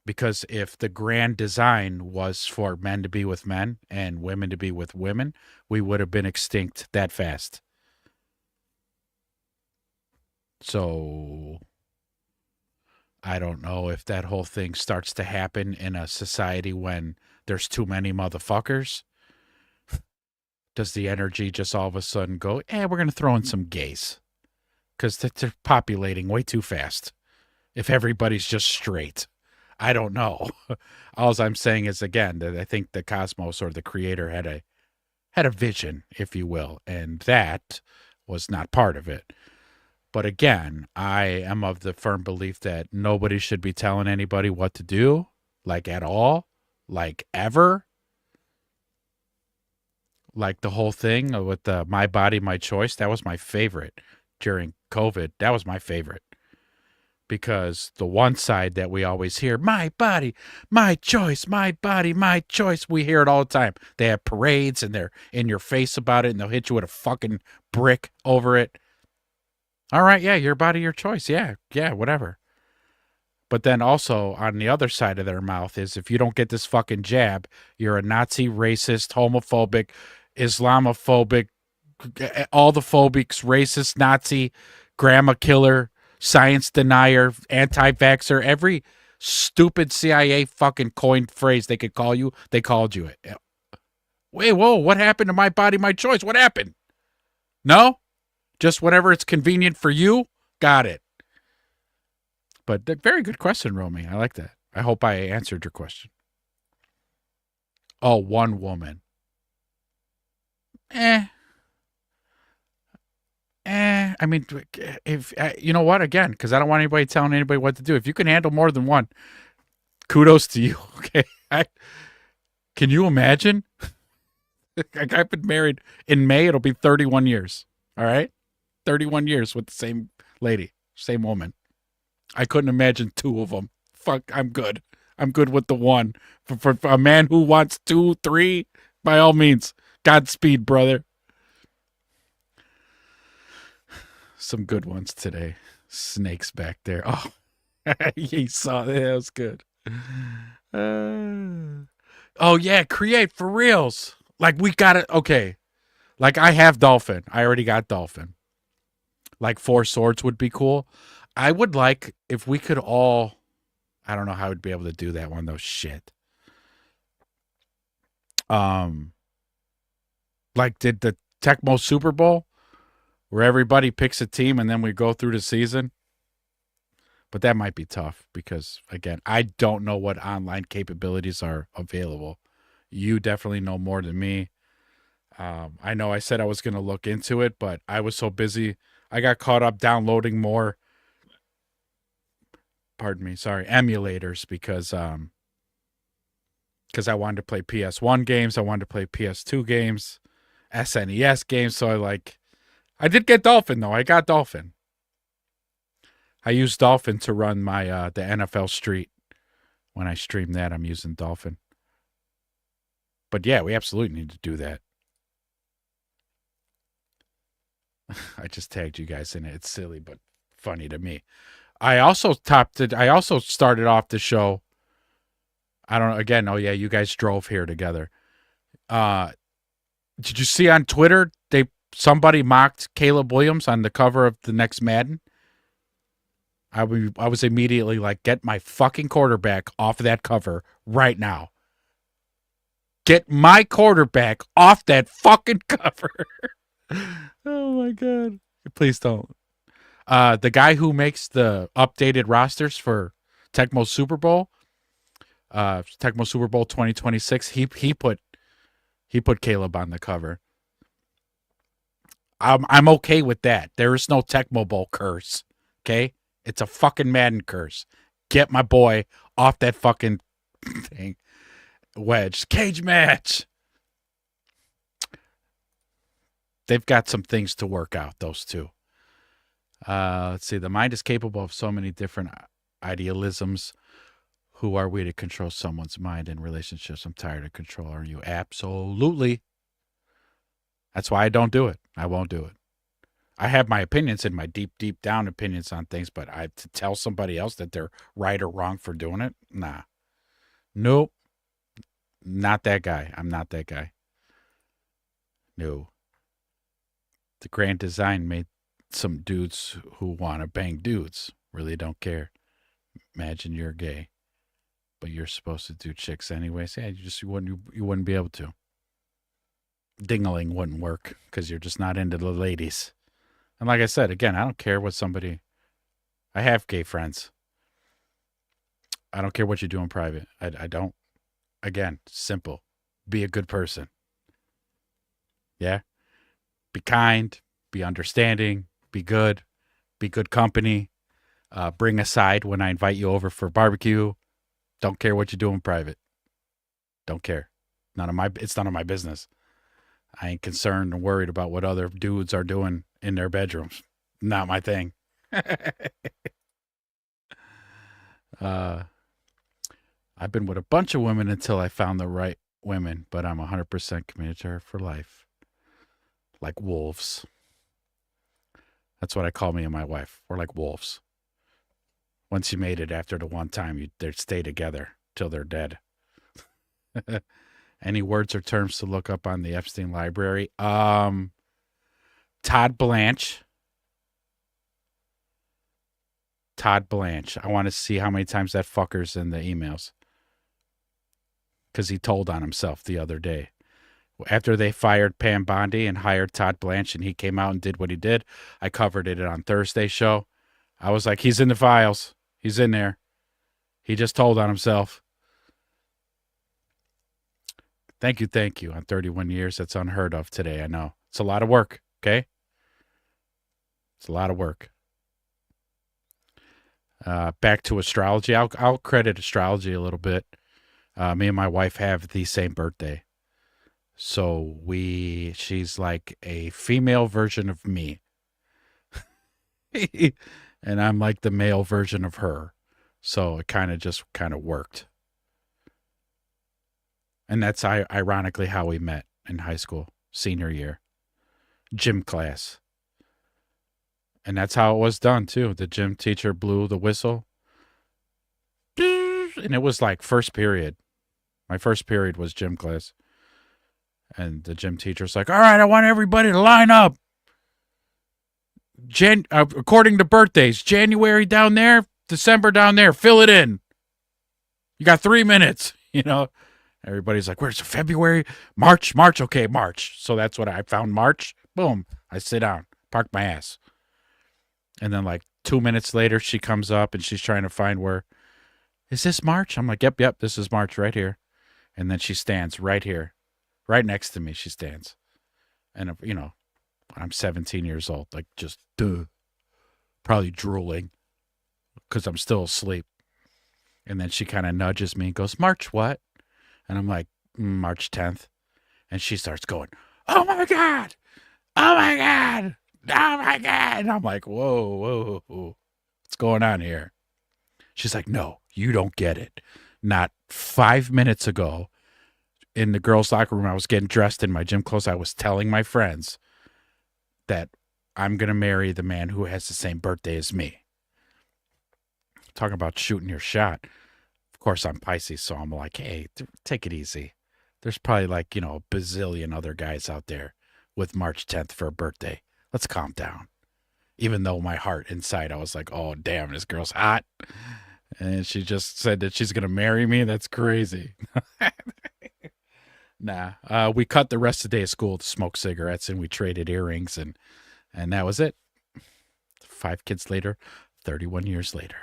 Because if the grand design was for men to be with men and women to be with women, we would have been extinct that fast. So I don't know if that whole thing starts to happen in a society when there's too many motherfuckers. Does the energy just all of a sudden go, we're going to throw in some gays? Because they're populating way too fast. If everybody's just straight. I don't know. All I'm saying is, again, that I think the cosmos or the creator had a vision, if you will, and that was not part of it. But again, I am of the firm belief that nobody should be telling anybody what to do, like at all, like ever. Like the whole thing with the My Body, My Choice, that was my favorite during COVID. That was my favorite. Because the one side that we always hear, my body, my choice, my body, my choice, we hear it all the time. They have parades and they're in your face about it and they'll hit you with a fucking brick over it. All right, yeah, your body, your choice. Yeah, whatever. But then also on the other side of their mouth is if you don't get this fucking jab, you're a Nazi, racist, homophobic, Islamophobic, all the phobics, racist, Nazi, grandma killer, science denier, anti-vaxxer, every stupid CIA fucking coined phrase they could call you, they called you it. Wait, whoa, what happened to my body, my choice? What happened? No? Just whenever it's convenient for you? Got it. But very good question, Romy. I like that. I hope I answered your question. Oh, one woman. I mean, if you know what, again, because I don't want anybody telling anybody what to do. If you can handle more than one, kudos to you. Okay. Can you imagine? I've been married in May. It'll be 31 years. All right. 31 years with the same lady, same woman. I couldn't imagine two of them. Fuck, I'm good. I'm good with the one. For a man who wants 2, 3, by all means, Godspeed, brother. Some good ones today. Snakes back there. Oh, you saw that. That was good. Oh, yeah, create for reals. Like, we got it. Okay. Like, I have Dolphin. I already got Dolphin. Like, 4 swords would be cool. I would like if we could all, I don't know how I'd be able to do that one though. Shit. Like did the Tecmo Super Bowl where everybody picks a team and then we go through the season. But that might be tough because again, I don't know what online capabilities are available. You definitely know more than me. I know I said I was going to look into it, but I was so busy. I got caught up downloading more emulators because I wanted to play PS1 games, I wanted to play PS2 games, SNES games, so I did get Dolphin though. I got Dolphin. I use Dolphin to run my the NFL Street. When I stream that, I'm using Dolphin. But yeah, we absolutely need to do that. I just tagged you guys in it. It's silly but funny to me. I also started off the show. I don't know. Again, oh yeah, you guys drove here together. Did you see on Twitter somebody mocked Caleb Williams on the cover of the next Madden? I was immediately like, get my fucking quarterback off of that cover right now. Get my quarterback off that fucking cover. Oh my God. Please don't. The guy who makes the updated rosters for Tecmo Super Bowl, Tecmo Super Bowl 2026, he put Caleb on the cover. I'm okay with that. There is no Tecmo Bowl curse. Okay? It's a fucking Madden curse. Get my boy off that fucking thing. Wedge. Cage match. They've got some things to work out, those two. Let's see. The mind is capable of so many different idealisms. Who are we to control someone's mind in relationships? I'm tired of control. Are you? Absolutely. That's why I don't do it. I won't do it. I have my opinions and my deep, deep down opinions on things, but to tell somebody else that they're right or wrong for doing it, nah. Nope. Not that guy. I'm not that guy. No. The Grand Design made some dudes who want to bang dudes. Really don't care. Imagine you're gay, but you're supposed to do chicks anyways. Yeah, you wouldn't be able to. Ding-a-ling wouldn't work because you're just not into the ladies. And like I said, again, I don't care what somebody... I have gay friends. I don't care what you do in private. I don't. Again, simple. Be a good person. Yeah? Be kind. Be understanding. Be good. Be good company. Bring a side when I invite you over for barbecue. Don't care what you do in private. Don't care. It's none of my business. I ain't concerned and worried about what other dudes are doing in their bedrooms. Not my thing. I've been with a bunch of women until I found the right women, but I'm 100% committed to her for life. Like wolves. That's what I call me and my wife. We're like wolves. Once you made it after the one time, they stay together till they're dead. Any words or terms to look up on the Epstein library? Todd Blanche. Todd Blanche. I want to see how many times that fucker's in the emails. Because he told on himself the other day. After they fired Pam Bondi and hired Todd Blanche and he came out and did what he did, I covered it on Thursday's show. I was like, he's in the files. He's in there. He just told on himself. Thank you. On 31 years, that's unheard of today, I know. It's a lot of work, okay? It's a lot of work. Back to astrology. I'll credit astrology a little bit. Me and my wife have the same birthday. So she's like a female version of me. And I'm like the male version of her. So it kind of worked. And that's ironically how we met in high school, senior year. Gym class. And that's how it was done, too. The gym teacher blew the whistle. And it was like first period. My first period was gym class. And the gym teacher's like, all right, I want everybody to line up. According to birthdays, January down there, December down there, fill it in. You got 3 minutes, Everybody's like, where's February? March? Okay, March. So that's what I found, March. Boom. I sit down, park my ass. And then like 2 minutes later, she comes up and she's trying to find is this March? I'm like, yep, this is March right here. And then she stands right here, right next to me. She stands. And, I'm 17 years old, like just, probably drooling because I'm still asleep. And then she kind of nudges me and goes, March what? And I'm like, March 10th. And she starts going, oh my God. Oh my God. Oh my God. And I'm like, whoa. What's going on here? She's like, no, you don't get it. Not 5 minutes ago in the girls' locker room, I was getting dressed in my gym clothes. I was telling my friends that I'm going to marry the man who has the same birthday as me. Talking about shooting your shot. Of course, I'm Pisces, so I'm like, hey, take it easy. There's probably like, a bazillion other guys out there with March 10th for a birthday. Let's calm down. Even though my heart inside, I was like, oh, damn, this girl's hot. And she just said that she's going to marry me. That's crazy. Nah. We cut the rest of the day of school to smoke cigarettes, and we traded earrings, and that was it. 5 kids later, 31 years later.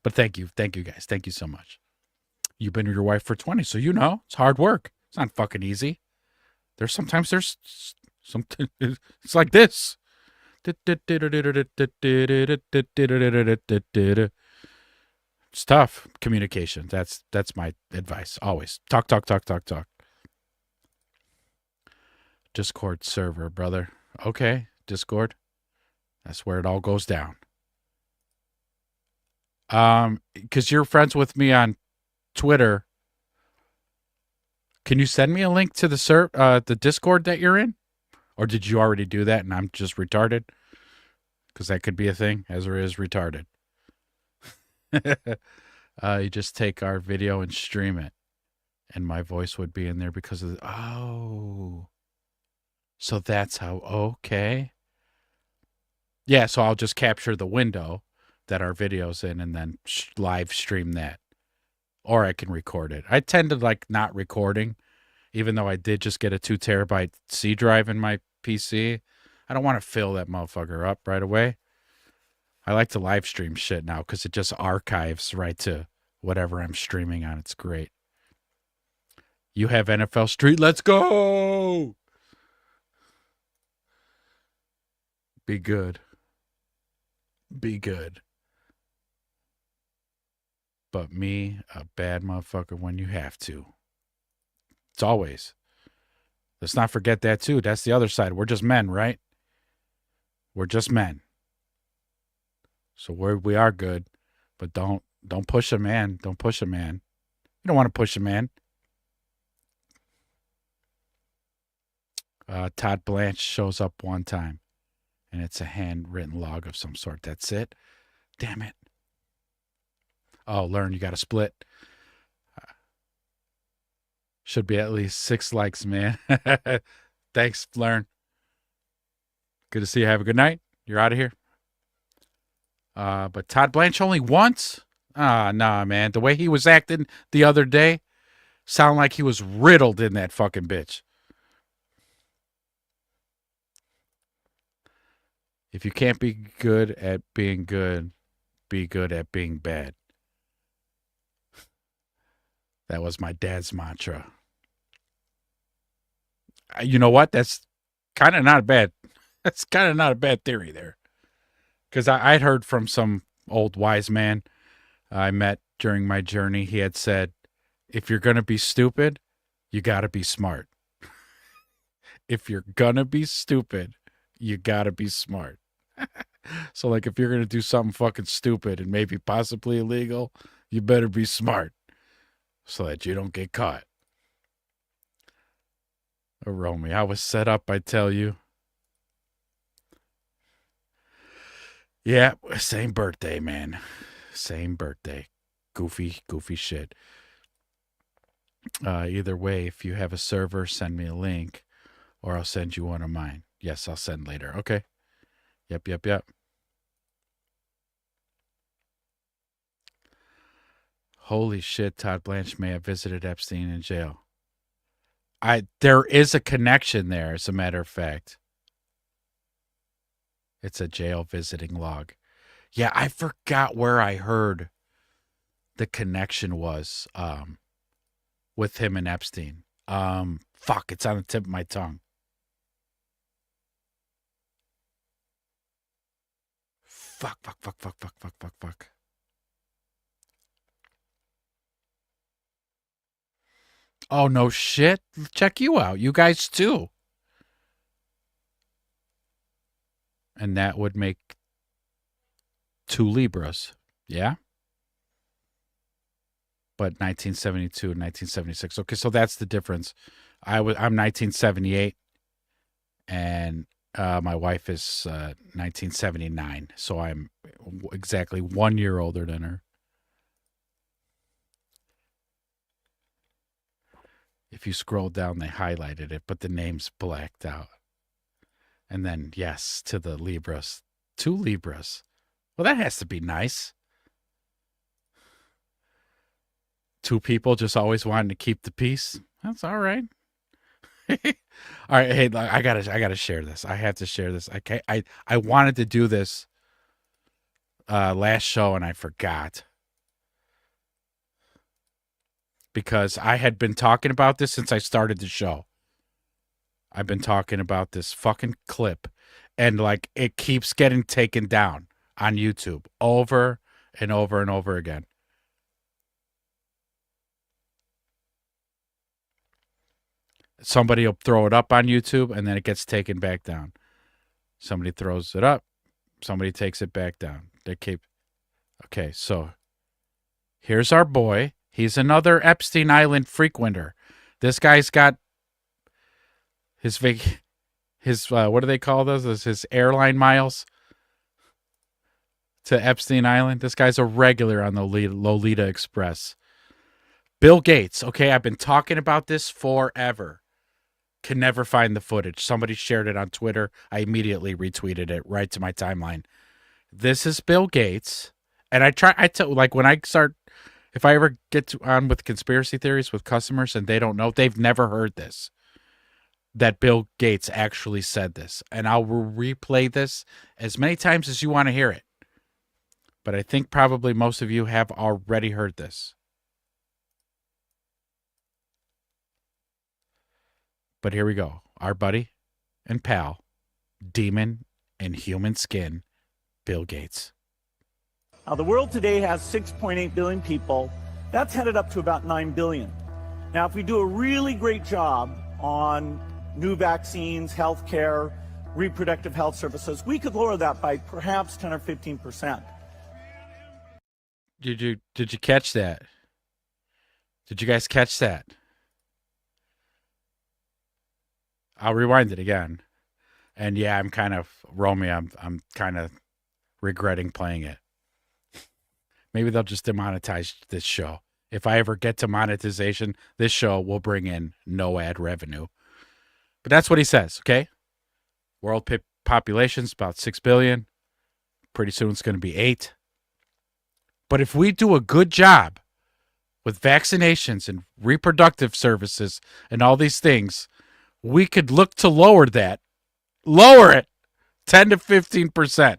But thank you guys. Thank you so much. You've been with your wife for 20, so you know it's hard work. It's not fucking easy. There's something. It's like this. It's tough communication. That's my advice. Always talk. Discord server, brother. Okay, Discord. That's where it all goes down. Because you're friends with me on Twitter. Can you send me a link to the Discord that you're in? Or did you already do that and I'm just retarded? Because that could be a thing. Ezra is retarded. You just take our video and stream it. And my voice would be in there because of oh. So that's how, okay. Yeah, so I'll just capture the window that our video's in and then live stream that. Or I can record it. I tend to like not recording, even though I did just get a 2 terabyte C drive in my PC. I don't want to fill that motherfucker up right away. I like to live stream shit now because it just archives right to whatever I'm streaming on. It's great. You have NFL Street. Let's go. Be good. Be good. But me, a bad motherfucker when you have to. It's always. Let's not forget that too. That's the other side. We're just men, right? We're just men. So we are good, but don't push a man. Don't push a man. You don't want to push a man. Todd Blanche shows up one time, and it's a handwritten log of some sort. That's it. Damn it. Oh, Learn, you got to split. Should be at least 6 likes, man. Thanks, Learn. Good to see you. Have a good night. You're out of here. But Todd Blanche only once? Nah, man. The way he was acting the other day sounded like he was riddled in that fucking bitch. If you can't be good at being good, be good at being bad. That was my dad's mantra. You know what? That's kind of not a bad. That's kind of not a bad theory there. Because I'd heard from some old wise man I met during my journey. He had said, if you're going to be stupid, you got to be smart. If you're going to be stupid, you got to be smart. So, like, if you're going to do something fucking stupid and maybe possibly illegal, you better be smart so that you don't get caught. Oh, Romy, I was set up, I tell you. Yeah, same birthday, man. Same birthday. Goofy shit. Either way, if you have a server, send me a link, or I'll send you one of mine. Yes, I'll send later. Okay. Yep. Holy shit, Todd Blanche may have visited Epstein in jail. There is a connection there, as a matter of fact. It's a jail visiting log. Yeah, I forgot where I heard the connection was with him and Epstein. Fuck, it's on the tip of my tongue. Fuck. Oh, no shit. Check you out. You guys too. And that would make 2 Libras. Yeah? But 1972 and 1976. Okay, so that's the difference. I'm 1978, and my wife is 1979. So I'm exactly 1 year older than her. If you scroll down, they highlighted it, but the name's blacked out. And then, yes, to the Libras. 2 Libras. Well, that has to be nice. 2 people just always wanting to keep the peace. That's all right. All right, hey, I gotta share this. I have to share this. I wanted to do this last show and I forgot because I had been talking about this since I started the show. I've been talking about this fucking clip, and like it keeps getting taken down on YouTube over and over and over again. Somebody will throw it up on YouTube and then it gets taken back down. Somebody throws it up, somebody takes it back down. They keep. Okay, so here's our boy. He's another Epstein Island frequenter. This guy's got his what do they call those? His airline miles to Epstein Island. This guy's a regular on the Lolita Express. Bill Gates. Okay, I've been talking about this forever. Can never find the footage. Somebody shared it on Twitter. I immediately retweeted it right to my timeline. This is Bill Gates. And if I ever get on with conspiracy theories with customers and they don't know, they've never heard this, that Bill Gates actually said this. And I'll replay this as many times as you want to hear it. But I think probably most of you have already heard this. But here we go. Our buddy and pal, demon in human skin, Bill Gates. Now, the world today has 6.8 billion people. That's headed up to about 9 billion. Now, if we do a really great job on new vaccines, healthcare, reproductive health services, we could lower that by perhaps 10 or 15%. Did you catch that? Did you guys catch that? I'll rewind it again. And yeah, I'm kind of Romy. I'm kind of regretting playing it. Maybe they'll just demonetize this show. If I ever get to monetization, this show will bring in no ad revenue. But that's what he says, okay? World population's about 6 billion. Pretty soon it's going to be 8. But if we do a good job with vaccinations and reproductive services and all these things, we could look to lower it 10 to 15%.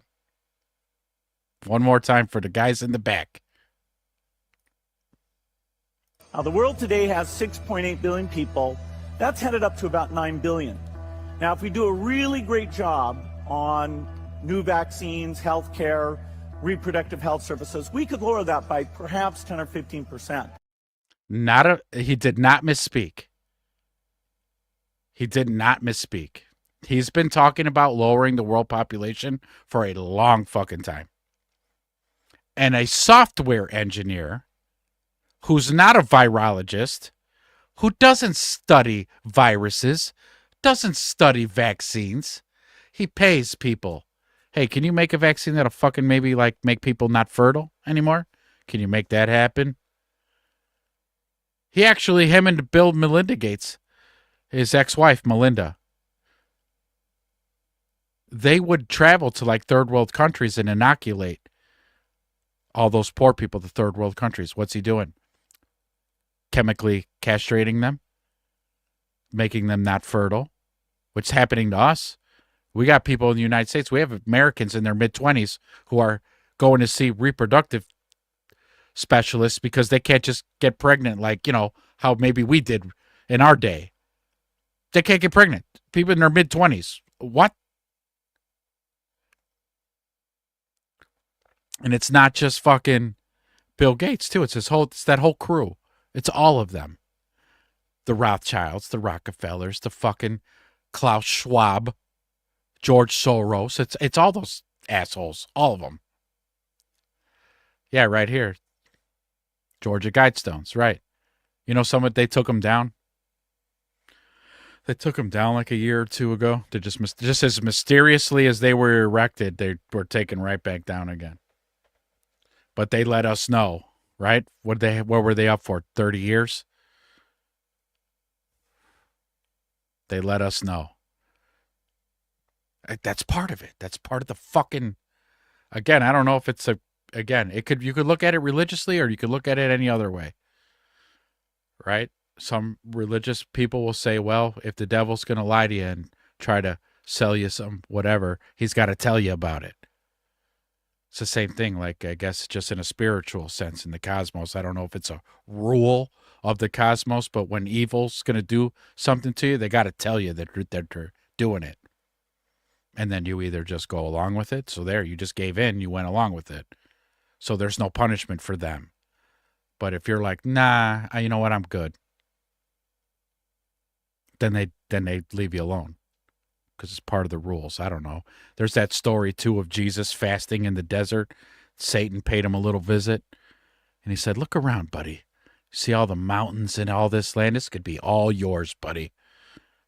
One more time for the guys in the back. Now, the world today has 6.8 billion people. That's headed up to about 9 billion. Now, if we do a really great job on new vaccines, healthcare, reproductive health services, we could lower that by perhaps 10 or 15%. He did not misspeak. He did not misspeak. He's been talking about lowering the world population for a long fucking time. And a software engineer who's not a virologist, who doesn't study viruses, doesn't study vaccines, he pays people. Hey, can you make a vaccine that'll fucking maybe like make people not fertile anymore? Can you make that happen? Him and Bill Melinda Gates, his ex-wife, Melinda, they would travel to like third world countries and inoculate all those poor people, the third world countries. What's he doing? Chemically castrating them, making them not fertile, which is happening to us. We got people in the United States. We have Americans in their mid-20s who are going to see reproductive specialists because they can't just get pregnant like, how maybe we did in our day. They can't get pregnant. People in their mid-20s. What? And it's not just fucking Bill Gates, too. It's that whole crew. It's all of them. The Rothschilds, the Rockefellers, the fucking Klaus Schwab, George Soros. It's all those assholes. All of them. Yeah, right here. Georgia Guidestones, right. They took them down. They took them down like a year or two ago. They just as mysteriously as they were erected, they were taken right back down again. But they let us know, right? What were they up for? 30 years? They let us know. That's part of it. That's part of the fucking. Again, I don't know if it's you could look at it religiously or you could look at it any other way. Right? some religious people will say, well, if the devil's going to lie to you and try to sell you some whatever, he's got to tell you about it. It's the same thing, like, I guess, just in a spiritual sense in the cosmos. I don't know if it's a rule of the cosmos, but when evil's going to do something to you, they got to tell you that they're doing it. And then you either just go along with it. So there, you just gave in, you went along with it. So there's no punishment for them. But if you're like, nah, you know what, I'm good, then they leave you alone because it's part of the rules. I don't know. There's that story, too, of Jesus fasting in the desert. Satan paid him a little visit, and he said, look around, buddy. See all the mountains and all this land? This could be all yours, buddy.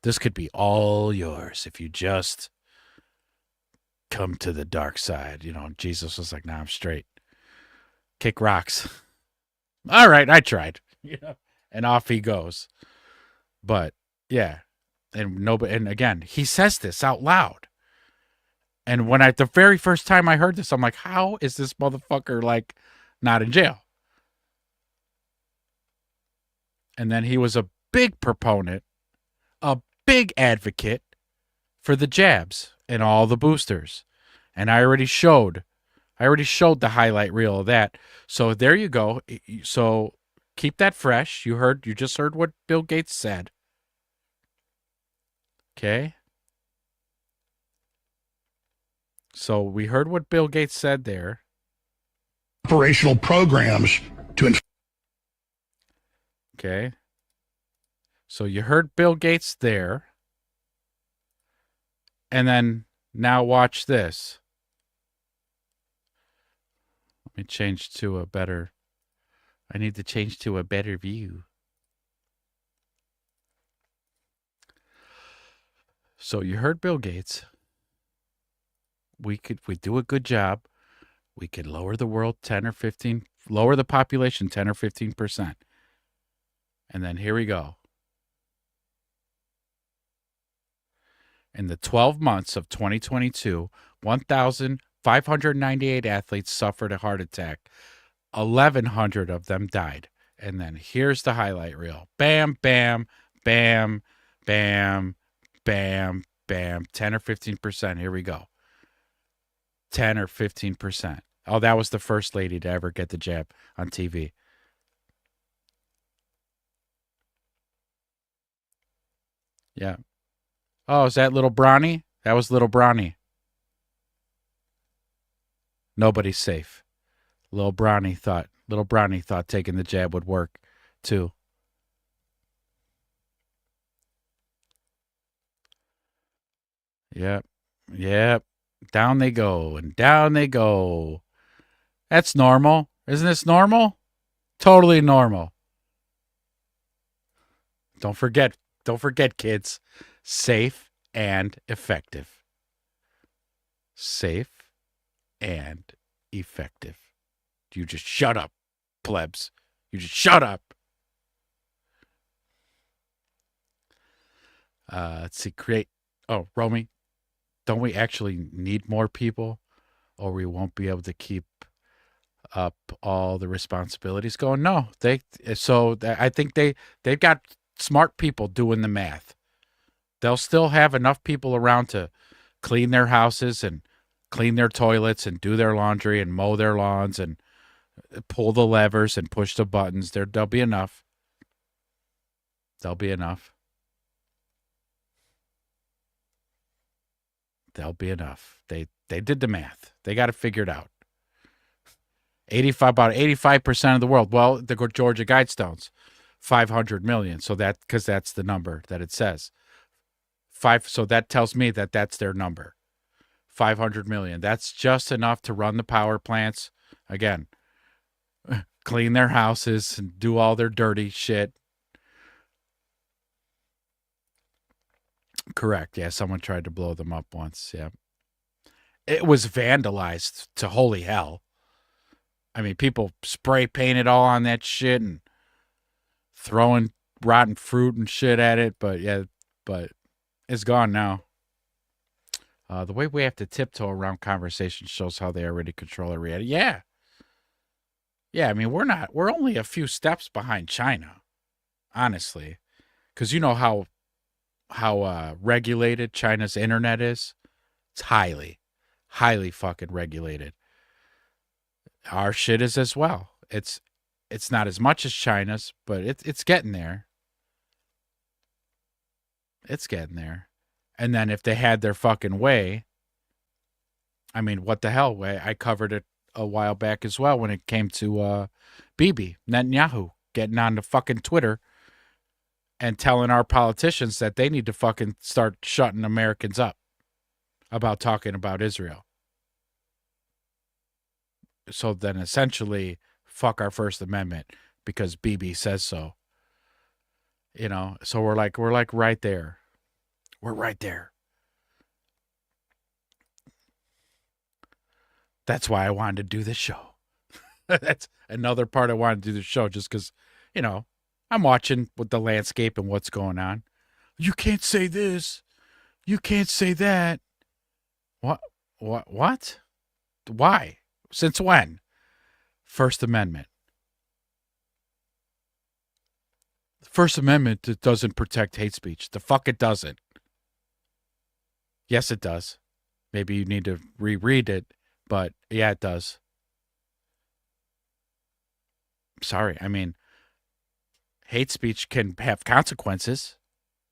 This could be all yours if you just come to the dark side. You know, Jesus was like, nah, I'm straight. Kick rocks. All right, I tried. Yeah. And off he goes. But, yeah. And again, he says this out loud. And when the very first time I heard this, I'm like, how is this motherfucker, like, not in jail? And then he was a big proponent, a big advocate for the jabs and all the boosters. And I already showed the highlight reel of that. So there you go. So keep that fresh. You just heard what Bill Gates said. Okay. So we heard what Bill Gates said there. Operational programs to Okay. So you heard Bill Gates there. And then now watch this. Let me change to a better. I need to change to a better view. So you heard Bill Gates. We do a good job. We could lower the world 10 or 15, lower the population 10 or 15%. And then here we go. In the 12 months of 2022, 1,598 athletes suffered a heart attack. 1,100 of them died. And then here's the highlight reel. Bam, bam, bam, bam, bam, bam. 10 or 15%. Here we go. 10 or 15%. Oh, that was the first lady to ever get the jab on TV. Yeah. Oh, is that little Bronny? That was little Bronny. Nobody's safe. Little Bronny thought taking the jab would work too. Yep. Down they go and down they go. That's normal. Isn't this normal? Totally normal. Don't forget, kids. Safe and effective. Safe and effective. You just shut up, plebs. You just shut up. Let's see. Romy, don't we actually need more people, or we won't be able to keep up all the responsibilities going? No, I think they've got smart people doing the math. They'll still have enough people around to clean their houses and clean their toilets and do their laundry and mow their lawns and pull the levers and push the buttons. There'll be enough. There'll be enough. They'll be enough. They did the math. They got it figured out. About 85% of the world. Well, the Georgia Guidestones, 500 million. So because that's the number that it says. So that tells me that that's their number. 500 million. That's just enough to run the power plants. Again, clean their houses and do all their dirty shit. Correct. Yeah, someone tried to blow them up once. Yeah. It was vandalized to holy hell. I mean, people spray painted all on that shit and throwing rotten fruit and shit at it. But it's gone now. The way we have to tiptoe around conversation shows how they already control our reality. Yeah. Yeah, I mean, we're only a few steps behind China. honestly, because you know how regulated China's internet is. It's highly fucking regulated. Our shit is as well. It's not as much as China's, but it's getting there. It's getting there. And then if they had their fucking way, I mean, what the hell? I covered it a while back as well when it came to Bibi Netanyahu getting on the fucking Twitter and telling our politicians that they need to fucking start shutting Americans up about talking about Israel. So then essentially, fuck our First Amendment because Bibi says so. You know, so we're like right there. We're right there. That's why I wanted to do this show. That's another part I wanted to do the show just because, you know, I'm watching with the landscape and what's going on. You can't say this. You can't say that. What? Why? Since when? First Amendment. The First Amendment doesn't protect hate speech. The fuck it doesn't. Yes, it does. Maybe you need to reread it, but yeah, it does. Sorry. I mean, hate speech can have consequences.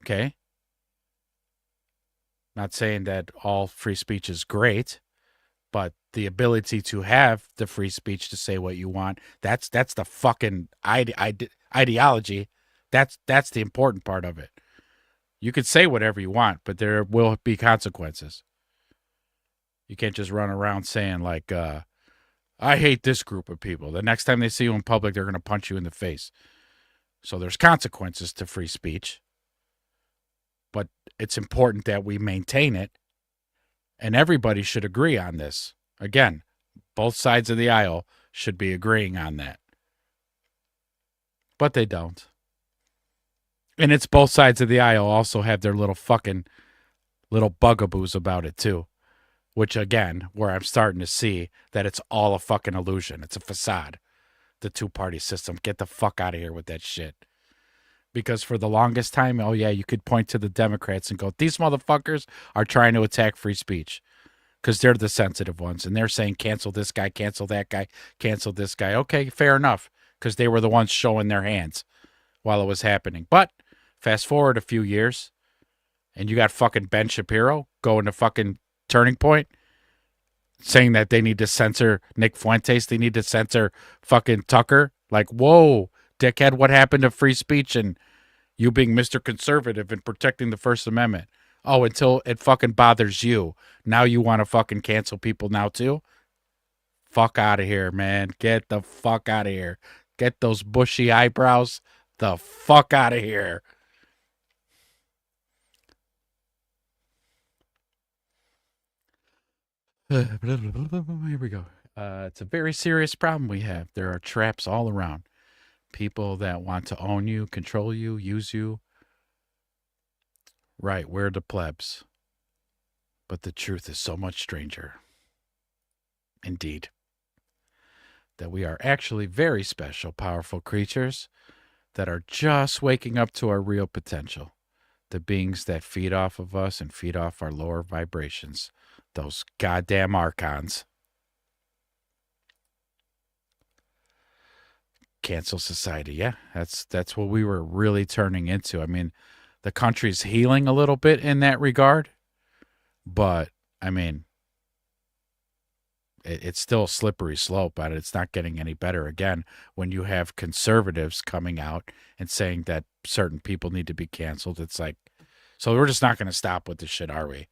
Okay. Not saying that all free speech is great, but the ability to have the free speech to say what you want, that's the fucking ideology. That's the important part of it. You can say whatever you want, but there will be consequences. You can't just run around saying like, I hate this group of people. The next time they see you in public, they're going to punch you in the face. So there's consequences to free speech. But it's important that we maintain it. And everybody should agree on this. Again, both sides of the aisle should be agreeing on that. But they don't. And it's both sides of the aisle also have their little fucking little bugaboos about it too. Which again, where I'm starting to see that it's all a fucking illusion. It's a facade. The two-party system. Get the fuck out of here with that shit. Because for the longest time, oh yeah, you could point to the Democrats and go, these motherfuckers are trying to attack free speech. Because they're the sensitive ones. And they're saying, cancel this guy, cancel that guy, cancel this guy. Okay, fair enough. Because they were the ones showing their hands while it was happening. But fast forward a few years, and you got fucking Ben Shapiro going to fucking Turning Point, saying that they need to censor Nick Fuentes, they need to censor fucking Tucker. Like, whoa, dickhead, what happened to free speech and you being Mr. Conservative and protecting the First Amendment? Oh, until it fucking bothers you. Now you want to fucking cancel people now too? Fuck out of here, man. Get the fuck out of here. Get those bushy eyebrows the fuck out of here. Here we go. It's a very serious problem we have. There are traps all around. People that want to own you, control you, use you. Right, we're the plebs. But the truth is so much stranger. Indeed. That we are actually very special, powerful creatures that are just waking up to our real potential. The beings that feed off of us and feed off our lower vibrations. Those goddamn archons. Cancel society. Yeah, that's what we were really turning into. I mean, the country's healing a little bit in that regard. But, I mean, it's still a slippery slope, but it's not getting any better again when you have conservatives coming out and saying that certain people need to be canceled. It's like, so we're just not going to stop with this shit, are we?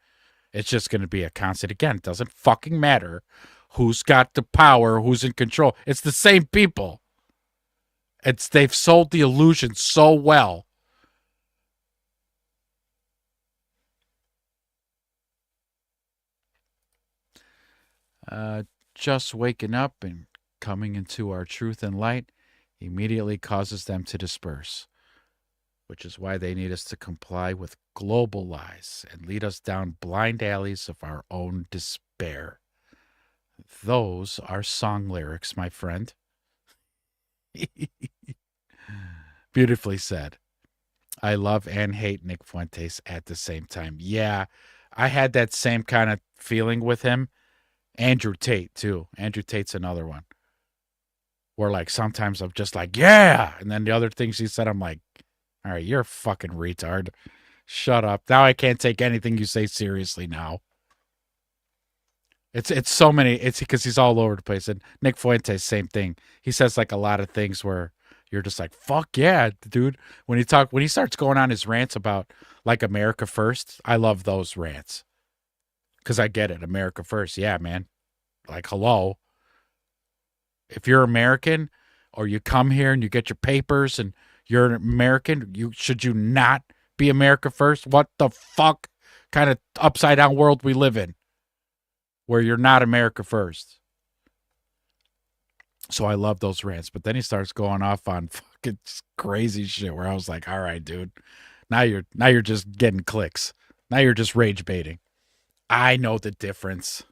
It's just going to be a constant. Again, it doesn't fucking matter who's got the power, who's in control. It's the same people. They've sold the illusion so well. Just waking up and coming into our truth and light immediately causes them to disperse, which is why they need us to comply with global lies and lead us down blind alleys of our own despair. Those are song lyrics, my friend. Beautifully said. I love and hate Nick Fuentes at the same time. Yeah, I had that same kind of feeling with him. Andrew Tate, too. Andrew Tate's another one. Where, like, sometimes I'm just like, yeah. And then the other things he said, I'm like, all right, you're a fucking retard. Shut up. Now I can't take anything you say seriously now. It's so many. It's because he's all over the place. And Nick Fuentes, same thing. He says like a lot of things where you're just like, fuck yeah, dude. When he starts going on his rants about like America first, I love those rants. Because I get it. America first. Yeah, man. Like, hello. If you're American or you come here and you get your papers and you're an American, should you not be America first? What the fuck kind of upside down world we live in where you're not America first? So I love those rants. But then he starts going off on fucking crazy shit where I was like, all right, dude, now you're just getting clicks. Now you're just rage baiting. I know the difference.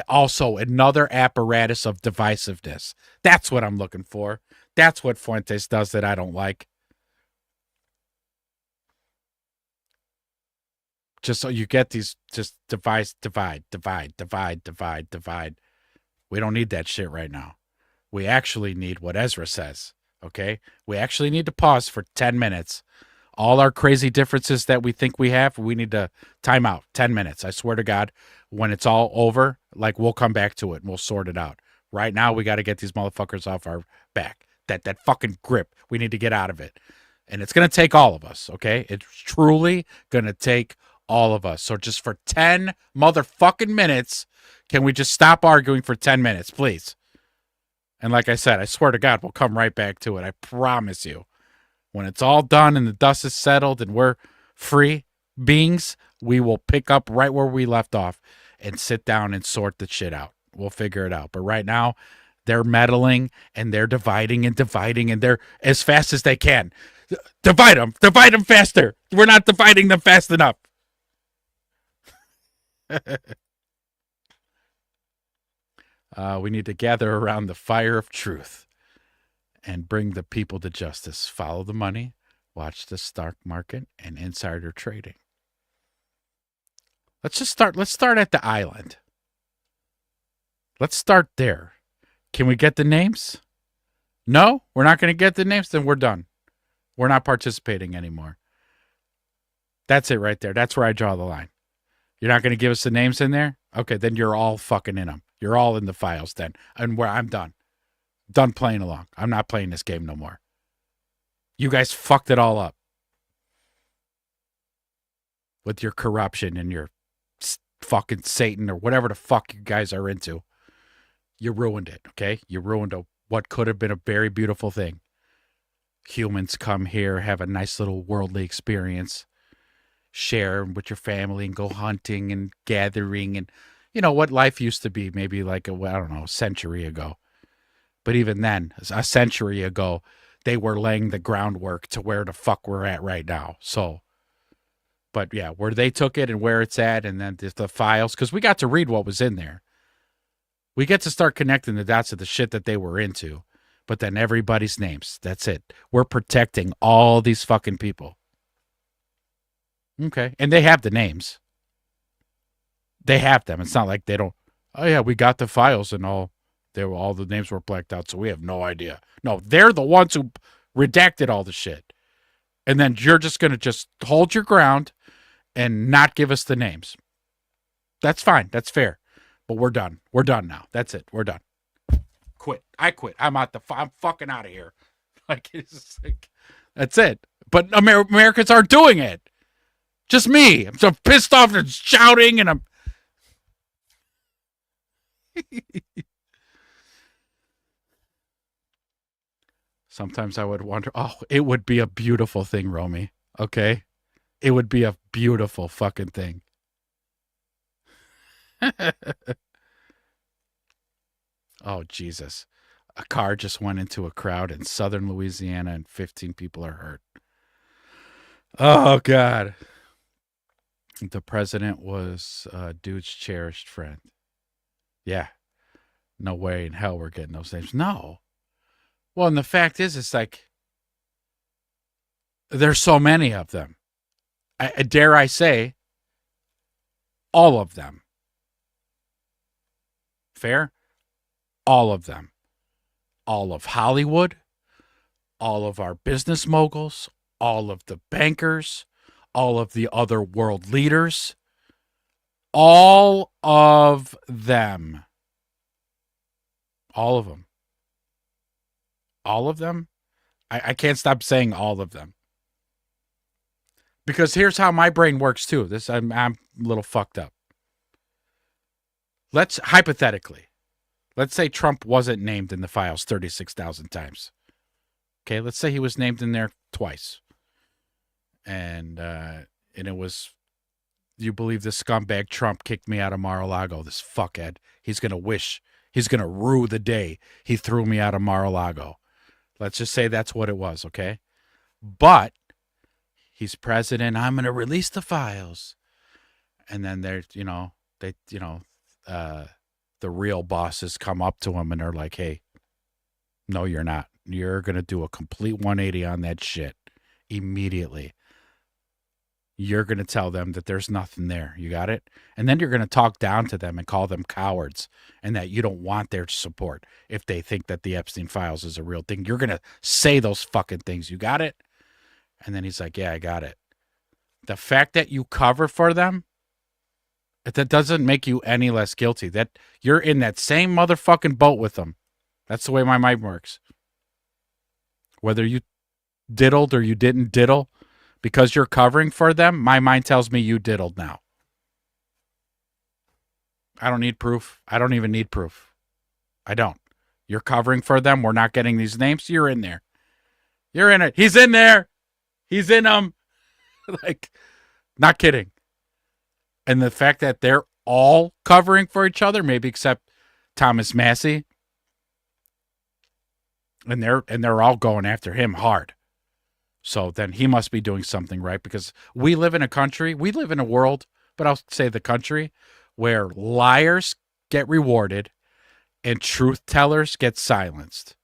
Also, another apparatus of divisiveness. That's what I'm looking for. That's what Fuentes does that I don't like. Just so you get these, just divide. We don't need that shit right now. We actually need what Ezra says, okay? We actually need to pause for 10 minutes. All our crazy differences that we think we have, we need to time out 10 minutes. I swear to God, when it's all over, like we'll come back to it and we'll sort it out. Right now, we got to get these motherfuckers off our back. That fucking grip, we need to get out of it. And it's going to take all of us, okay? It's truly going to take all of us. So just for 10 motherfucking minutes, can we just stop arguing for 10 minutes, please? And like I said, I swear to God, we'll come right back to it. I promise you. When it's all done and the dust is settled and we're free beings, we will pick up right where we left off and sit down and sort the shit out. We'll figure it out. But right now, they're meddling and they're dividing and they're as fast as they can. Divide them faster. We're not dividing them fast enough. We need to gather around the fire of truth and bring the people to justice. Follow the money, watch the stock market and insider trading. Let's start at the island. Let's start there. Can we get the names? No, we're not going to get the names. Then we're done. We're not participating anymore. That's it right there. That's where I draw the line. You're not going to give us the names in there? Okay, then you're all fucking in them. You're all in the files then. And where I'm done. Done playing along. I'm not playing this game no more. You guys fucked it all up. With your corruption and your fucking Satan or whatever the fuck you guys are into. You ruined it, okay? You ruined what could have been a very beautiful thing. Humans come here, have a nice little worldly experience, share with your family and go hunting and gathering and, you know, what life used to be maybe like a century ago. But even then, a century ago, they were laying the groundwork to where the fuck we're at right now. So, but yeah, where they took it and where it's at and then the files, because we got to read what was in there. We get to start connecting the dots of the shit that they were into. But then everybody's names. That's it. We're protecting all these fucking people. Okay. And they have the names. They have them. It's not like they don't. Oh, yeah, we got the files and all. All the names were blacked out, so we have no idea. No, they're the ones who redacted all the shit. And then you're just going to just hold your ground and not give us the names. That's fine. That's fair. But we're done. We're done now. That's it. We're done. Quit. I quit. I'm fucking out of here. Like, it's like, that's it. But Americans aren't doing it. Just me. I'm so pissed off and shouting and I'm. Sometimes I would wonder, it would be a beautiful thing, Romy. Okay? It would be a beautiful fucking thing. Oh, Jesus. A car just went into a crowd in southern Louisiana and 15 people are hurt. Oh, God. The president was dude's cherished friend. Yeah. No way in hell we're getting those names. No. Well, and the fact is, it's like, There's so many of them. Dare I say, all of them. Fair? All of them. All of Hollywood, all of our business moguls, all of the bankers, all of the other world leaders, all of them. All of them. All of them? I can't stop saying all of them. Because here's how my brain works too. I'm a little fucked up. Let's hypothetically, let's say Trump wasn't named in the files 36,000 times. Okay, let's say he was named in there twice. And it was, you believe this scumbag Trump kicked me out of Mar-a-Lago, this fuckhead. He's going to rue the day he threw me out of Mar-a-Lago. Let's just say that's what it was, okay? But he's president. I'm going to release the files. And then the real bosses come up to him and they're like, hey, no, you're not. You're going to do a complete 180 on that shit immediately. You're going to tell them that there's nothing there. You got it? And then you're going to talk down to them and call them cowards and that you don't want their support if they think that the Epstein files is a real thing. You're going to say those fucking things. You got it? And then he's like, yeah, I got it. The fact that you cover for them, that doesn't make you any less guilty. That you're in that same motherfucking boat with them. That's the way my mind works. Whether you diddled or you didn't diddle, because you're covering for them, my mind tells me you diddled now. I don't need proof. I don't even need proof. I don't. You're covering for them. We're not getting these names. You're in there. You're in it. He's in there. He's in them. Like, not kidding. And the fact that they're all covering for each other, maybe except Thomas Massie, and they're all going after him hard. So then he must be doing something right, because we live in a world, but I'll say the country, where liars get rewarded and truth tellers get silenced.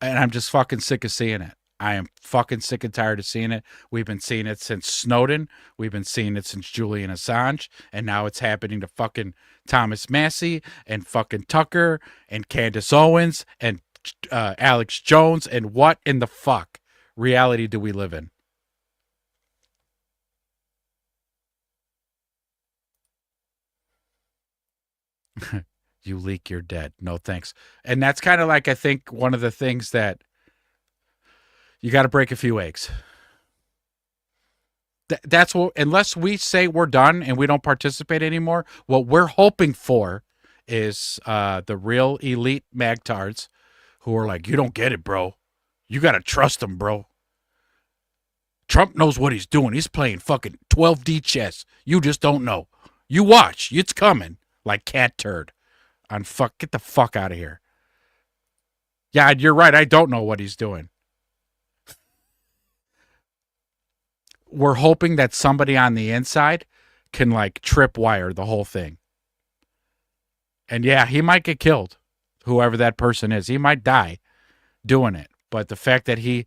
And I'm just fucking sick of seeing it. I am fucking sick and tired of seeing it. We've been seeing it since Snowden. We've been seeing it since Julian Assange. And now it's happening to fucking Thomas Massie and fucking Tucker and Candace Owens and Alex Jones. And what in the fuck reality do we live in? You leak, you're dead. No thanks. And that's kind of like, I think, one of the things that you got to break a few eggs. That's what, unless we say we're done and we don't participate anymore, what we're hoping for is the real elite magtards who are like, you don't get it, bro. You got to trust him, bro. Trump knows what he's doing. He's playing fucking 12D chess. You just don't know. You watch. It's coming. Like cat turd. Get the fuck out of here. Yeah, you're right. I don't know what he's doing. We're hoping that somebody on the inside can like tripwire the whole thing. And yeah, he might get killed. Whoever that person is, he might die doing it. But the fact that he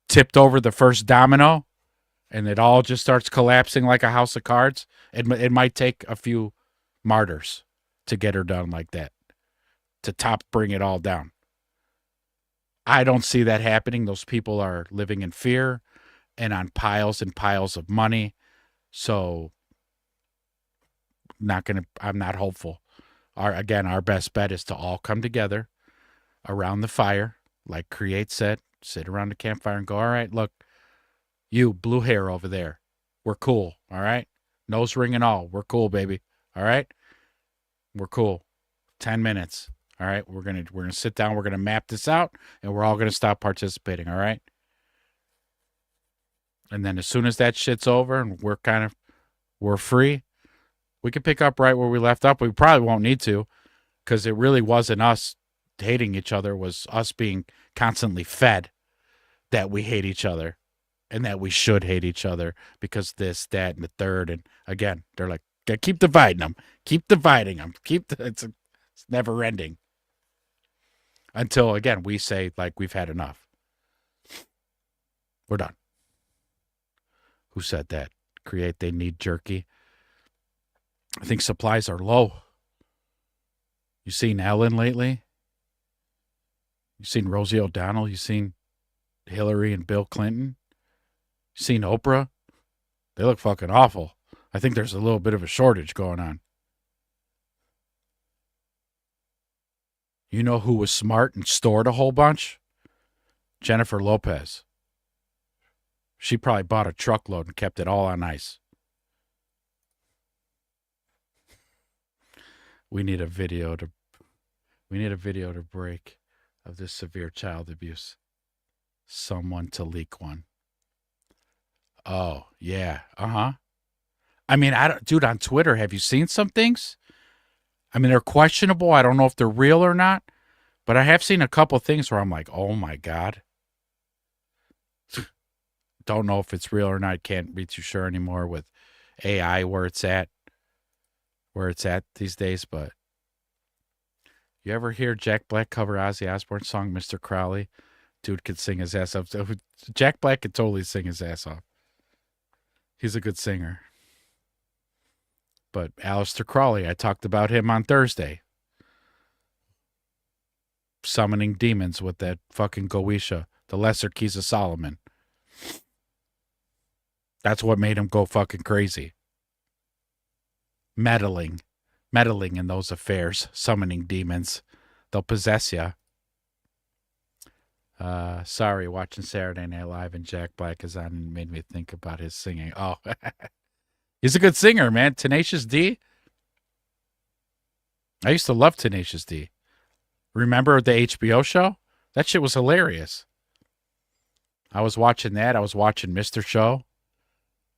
tipped over the first domino and it all just starts collapsing like a house of cards, it might take a few martyrs to get her done like that, to bring it all down. I don't see that happening. Those people are living in fear and on piles and piles of money. So I'm not hopeful. Our best bet is to all come together around the fire, like Create said, sit around the campfire and go, all right, look, you blue hair over there, we're cool, all right? Nose ring and all, we're cool, baby, all right? We're cool. 10 minutes, all right? We're gonna sit down, we're gonna map this out, and we're all gonna stop participating, all right? And then as soon as that shit's over and we're free, we can pick up right where we left up. We probably won't need to, because it really wasn't us hating each other. It was us being constantly fed that we hate each other and that we should hate each other because this, that, and the third. And again, they're like, keep dividing them. Keep dividing them. It's never ending. Until, again, we say, like, we've had enough. We're done. Who said that? Create, they need jerky. I think supplies are low. You seen Ellen lately? You seen Rosie O'Donnell? You seen Hillary and Bill Clinton? You seen Oprah? They look fucking awful. I think there's a little bit of a shortage going on. You know who was smart and stored a whole bunch? Jennifer Lopez. She probably bought a truckload and kept it all on ice. We need a video to break of this severe child abuse. Someone to leak one. Oh, yeah. Uh-huh. I mean, dude, on Twitter, have you seen some things? I mean, they're questionable. I don't know if they're real or not, but I have seen a couple things where I'm like, oh my God. Don't know if it's real or not. Can't be too sure anymore with AI where it's at these days. But you ever hear Jack Black cover Ozzy Osbourne's song, Mr. Crowley? Dude could sing his ass off. Jack Black could totally sing his ass off. He's a good singer. But Aleister Crowley, I talked about him on Thursday. Summoning demons with that fucking Goetia, the Lesser Keys of Solomon. That's what made him go fucking crazy. Meddling in those affairs, summoning demons. They'll possess you. Sorry, watching Saturday Night Live and Jack Black is on and made me think about his singing. Oh, he's a good singer, man. Tenacious D. I used to love Tenacious D. Remember the HBO show? That shit was hilarious. I was watching that. I was watching Mr. Show,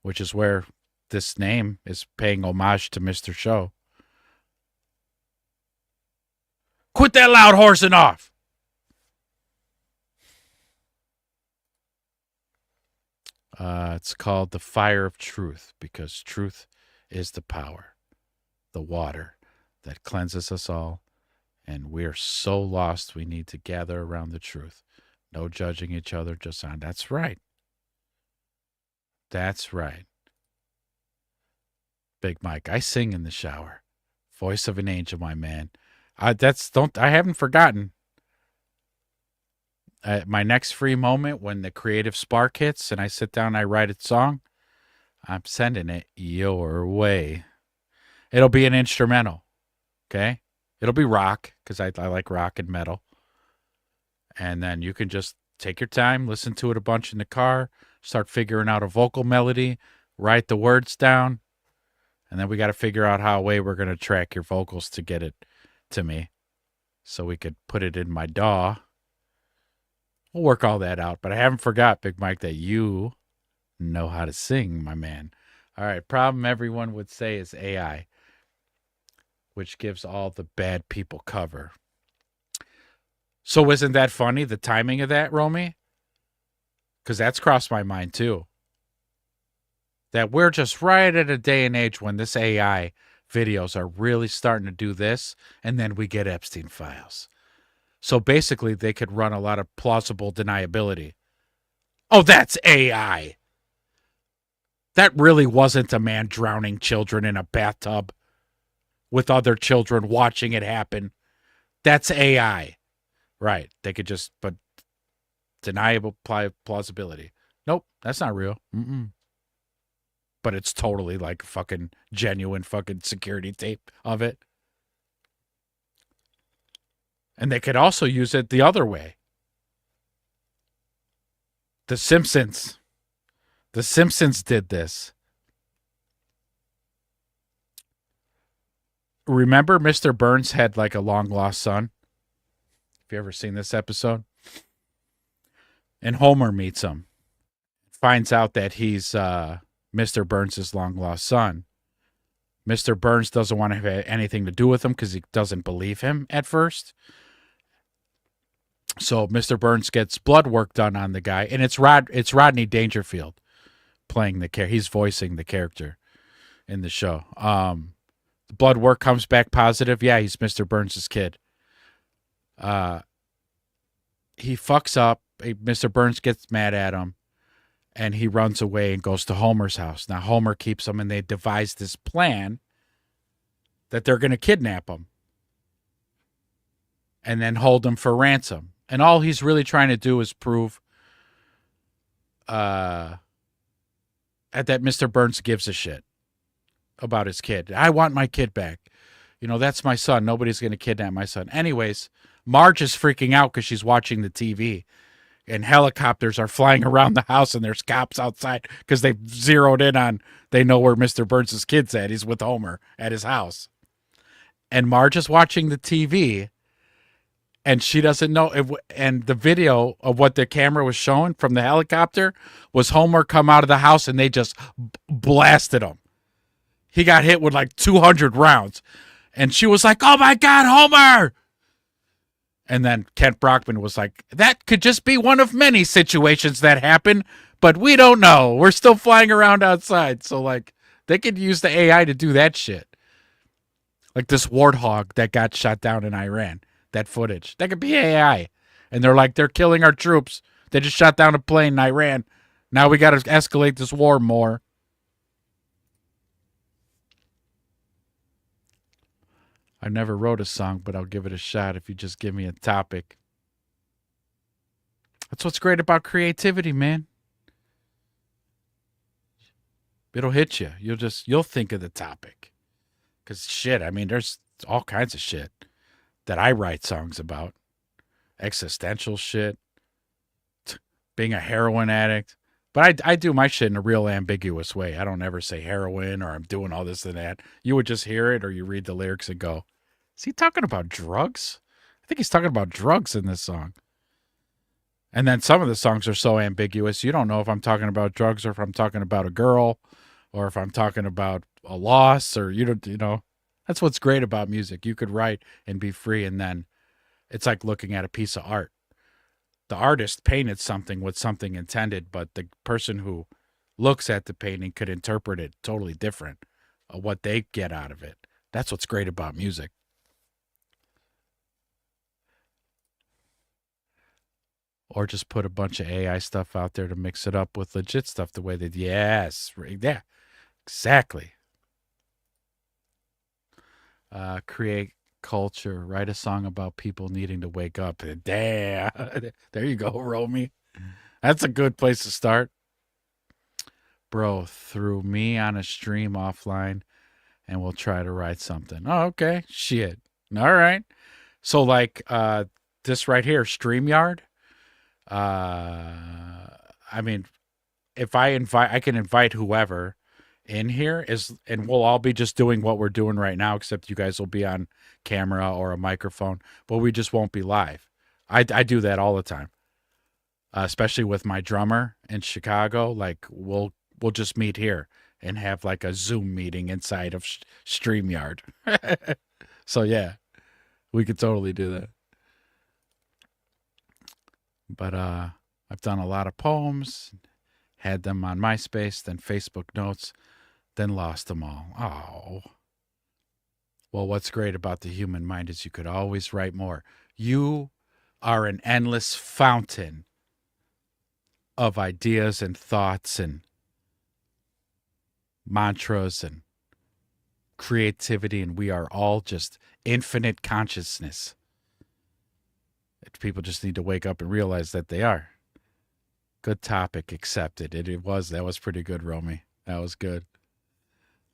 which is where this name is paying homage to Mr. Show. Quit that loud horsing off. It's called The Fire of Truth because truth is the power, the water that cleanses us all. And we're so lost, we need to gather around the truth. No judging each other, just on. That's right. That's right. Big Mike, I sing in the shower. Voice of an angel, my man. I haven't forgotten. My next free moment when the creative spark hits and I sit down and I write a song, I'm sending it your way. It'll be an instrumental, okay? It'll be rock because I like rock and metal. And then you can just take your time, listen to it a bunch in the car, start figuring out a vocal melody, write the words down, and then we got to figure out how we're going to track your vocals to get it to me so we could put it in my DAW. We'll work all that out, but I haven't forgot, Big Mike, that you know how to sing, my man. All right, problem everyone would say is AI, which gives all the bad people cover. So isn't that funny, the timing of that, Romy? Because that's crossed my mind, too. That we're just right at a day and age when this AI videos are really starting to do this, and then we get Epstein files. So basically, they could run a lot of plausible deniability. Oh, that's AI. That really wasn't a man drowning children in a bathtub with other children watching it happen. That's AI. Right. They could just, but deniable plausibility. Nope, that's not real. But it's totally like fucking genuine fucking security tape of it. And they could also use it the other way. The Simpsons. The Simpsons did this. Remember Mr. Burns had like a long lost son? Have you ever seen this episode? And Homer meets him. Finds out that he's Mr. Burns' long lost son. Mr. Burns doesn't want to have anything to do with him because he doesn't believe him at first. So Mr. Burns gets blood work done on the guy, and it's Rodney Dangerfield playing the character. He's voicing the character in the show. The blood work comes back positive. Yeah, he's Mr. Burns' kid. He fucks up. Mr. Burns gets mad at him. And he runs away and goes to Homer's house. Now Homer keeps him, and they devise this plan that they're going to kidnap him and then hold him for ransom. And all he's really trying to do is prove that Mr. Burns gives a shit about his kid. I want my kid back. You know, that's my son. Nobody's going to kidnap my son. Anyways, Marge is freaking out because she's watching the TV. And helicopters are flying around the house, and there's cops outside because they've zeroed in on, they know where Mr. Burns' kid's at. He's with Homer at his house. And Marge is watching the TV, and she doesn't know. And the video of what the camera was showing from the helicopter was Homer come out of the house, and they just blasted him. He got hit with like 200 rounds. And she was like, "Oh my God, Homer!" And then Kent Brockman was like, "That could just be one of many situations that happen, but we don't know. We're still flying around outside." So, like, they could use the AI to do that shit. Like this warthog that got shot down in Iran, that footage. That could be AI. And they're like, they're killing our troops. They just shot down a plane in Iran. Now we got to escalate this war more. I never wrote a song, but I'll give it a shot if you just give me a topic. That's what's great about creativity, man. It'll hit you. You'll think of the topic. Because shit, I mean, there's all kinds of shit that I write songs about. Existential shit. Being a heroin addict. But I do my shit in a real ambiguous way. I don't ever say heroin or I'm doing all this and that. You would just hear it or you read the lyrics and go, is he talking about drugs? I think he's talking about drugs in this song. And then some of the songs are so ambiguous, you don't know if I'm talking about drugs or if I'm talking about a girl or if I'm talking about a loss or you know. That's what's great about music. You could write and be free, and then it's like looking at a piece of art. The artist painted something with something intended, but the person who looks at the painting could interpret it totally different of what they get out of it. That's what's great about music. Or just put a bunch of AI stuff out there to mix it up with legit stuff the way they did. Yes, yeah, exactly. Create culture. Write a song about people needing to wake up. Damn. There you go, Romy. That's a good place to start. Bro, threw me on a stream offline and we'll try to write something. Oh, okay. Shit. All right. So like this right here, StreamYard. I mean, if I can invite whoever in here and we'll all be just doing what we're doing right now, except you guys will be on camera or a microphone, but we just won't be live. I do that all the time, especially with my drummer in Chicago. Like we'll just meet here and have like a Zoom meeting inside of StreamYard. So yeah, we could totally do that. But I've done a lot of poems, had them on MySpace, then Facebook Notes, then lost them all. Oh. Well, what's great about the human mind is you could always write more. You are an endless fountain of ideas and thoughts and mantras and creativity, and we are all just infinite consciousness. People just need to wake up and realize that they are. Good topic, accepted. That was pretty good, Romy. That was good.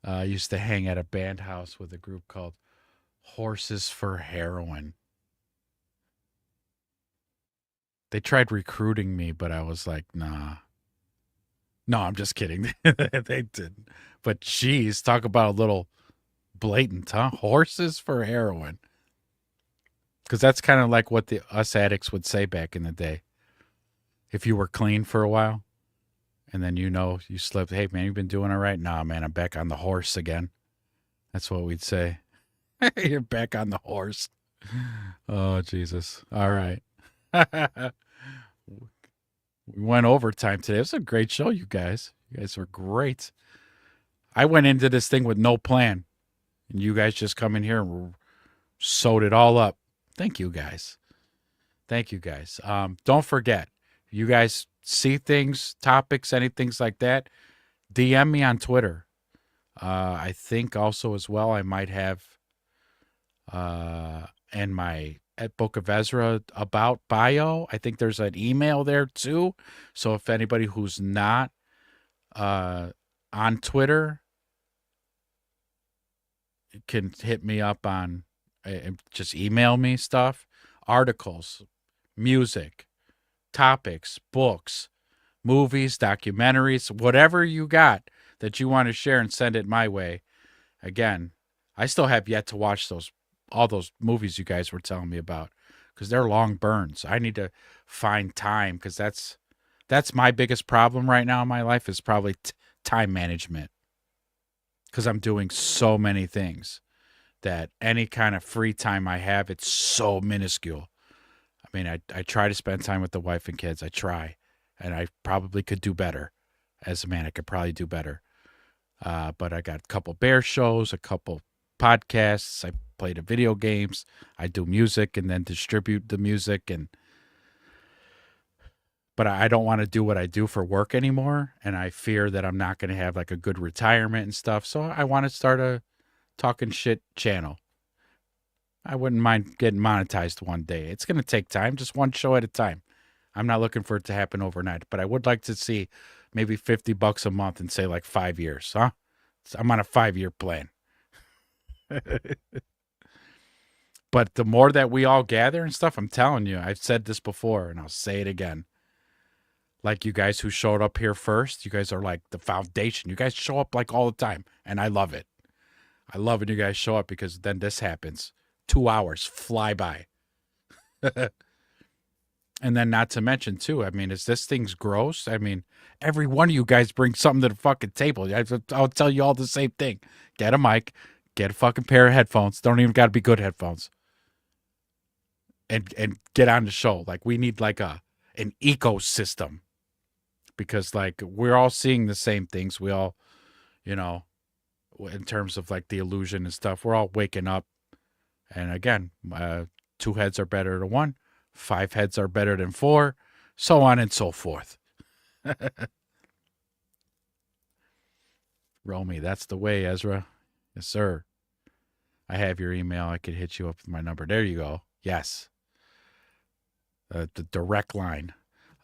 I used to hang at a band house with a group called Horses for Heroin. They tried recruiting me, but I was like, nah. No, I'm just kidding. They didn't. But geez, talk about a little blatant, huh? Horses for Heroin. Because that's kind of like what us addicts would say back in the day. If you were clean for a while, and then you slipped, hey, man, you've been doing all right? Nah, man, I'm back on the horse again. That's what we'd say. You're back on the horse. Oh, Jesus. All right. We went overtime today. It was a great show, you guys. You guys were great. I went into this thing with no plan, and you guys just come in here and sewed it all up. Thank you, guys. Thank you, guys. Don't forget, you guys see things, topics, anything like that, DM me on Twitter. I think also as well I might have in my at Book of Ezra about bio. I think there's an email there too. So if anybody who's not on Twitter can hit me up on just email me stuff, articles, music, topics, books, movies, documentaries, whatever you got that you want to share and send it my way. Again, I still have yet to watch all those movies you guys were telling me about because they're long burns. I need to find time because that's my biggest problem right now in my life is probably time management because I'm doing so many things that any kind of free time I have, it's so minuscule. I mean, I try to spend time with the wife and kids. I try, and I probably could do better. As a man, I could probably do better. But I got a couple bear shows, a couple podcasts. I play the video games. I do music and then distribute the music. But I don't want to do what I do for work anymore. And I fear that I'm not going to have like a good retirement and stuff. So I want to start a talking shit channel. I wouldn't mind getting monetized one day. It's going to take time, just one show at a time. I'm not looking for it to happen overnight, but I would like to see maybe $50 a month and say like 5 years, huh? So I'm on a 5-year plan. But the more that we all gather and stuff, I'm telling you, I've said this before and I'll say it again. Like you guys who showed up here first, you guys are like the foundation. You guys show up like all the time and I love it. I love when you guys show up because then this happens. 2 hours fly by. And then not to mention, too, I mean, is this thing's gross? I mean, every one of you guys brings something to the fucking table. I'll tell you all the same thing. Get a mic. Get a fucking pair of headphones. Don't even got to be good headphones. And get on the show. Like, we need, like, an ecosystem. Because, like, we're all seeing the same things. We all, you know, in terms of, like, the illusion and stuff, we're all waking up. And, again, 2 heads are better than 1. 5 heads are better than 4, so on and so forth. Romy, that's the way, Ezra. Yes, sir. I have your email. I could hit you up with my number. There you go. Yes. The direct line.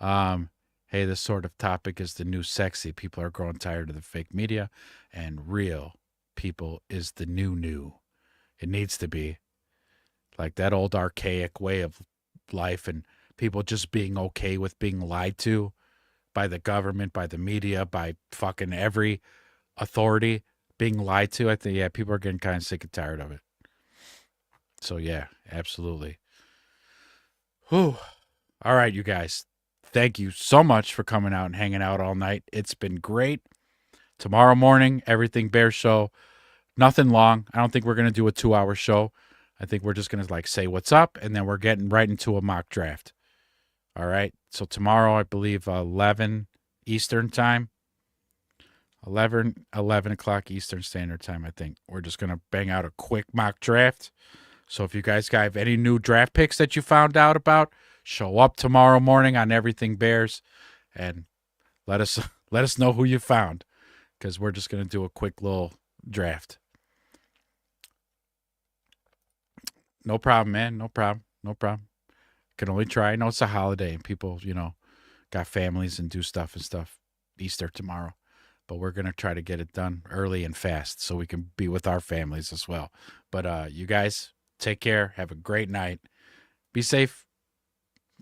Hey, this sort of topic is the new sexy. People are growing tired of the fake media, and real people is the new. It needs to be. Like that old archaic way of life and people just being okay with being lied to by the government, by the media, by fucking every authority being lied to. I think, yeah, people are getting kind of sick and tired of it. So, yeah, absolutely. Whew. All right, you guys. Thank you so much for coming out and hanging out all night. It's been great. Tomorrow morning, Everything Bear show. Nothing long. I don't think we're going to do a 2-hour show. I think we're just going to like say what's up, and then we're getting right into a mock draft. All right. So tomorrow, I believe 11 Eastern time, 11 o'clock Eastern Standard Time, I think. We're just going to bang out a quick mock draft. So if you guys have any new draft picks that you found out about, show up tomorrow morning on Everything Bears and let us know who you found, because we're just going to do a quick little draft. No problem, man. No problem. Can only try. I know it's a holiday and people, got families and do stuff Easter tomorrow. But we're going to try to get it done early and fast so we can be with our families as well. But you guys, take care. Have a great night. Be safe.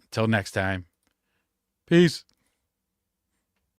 Until next time. Peace.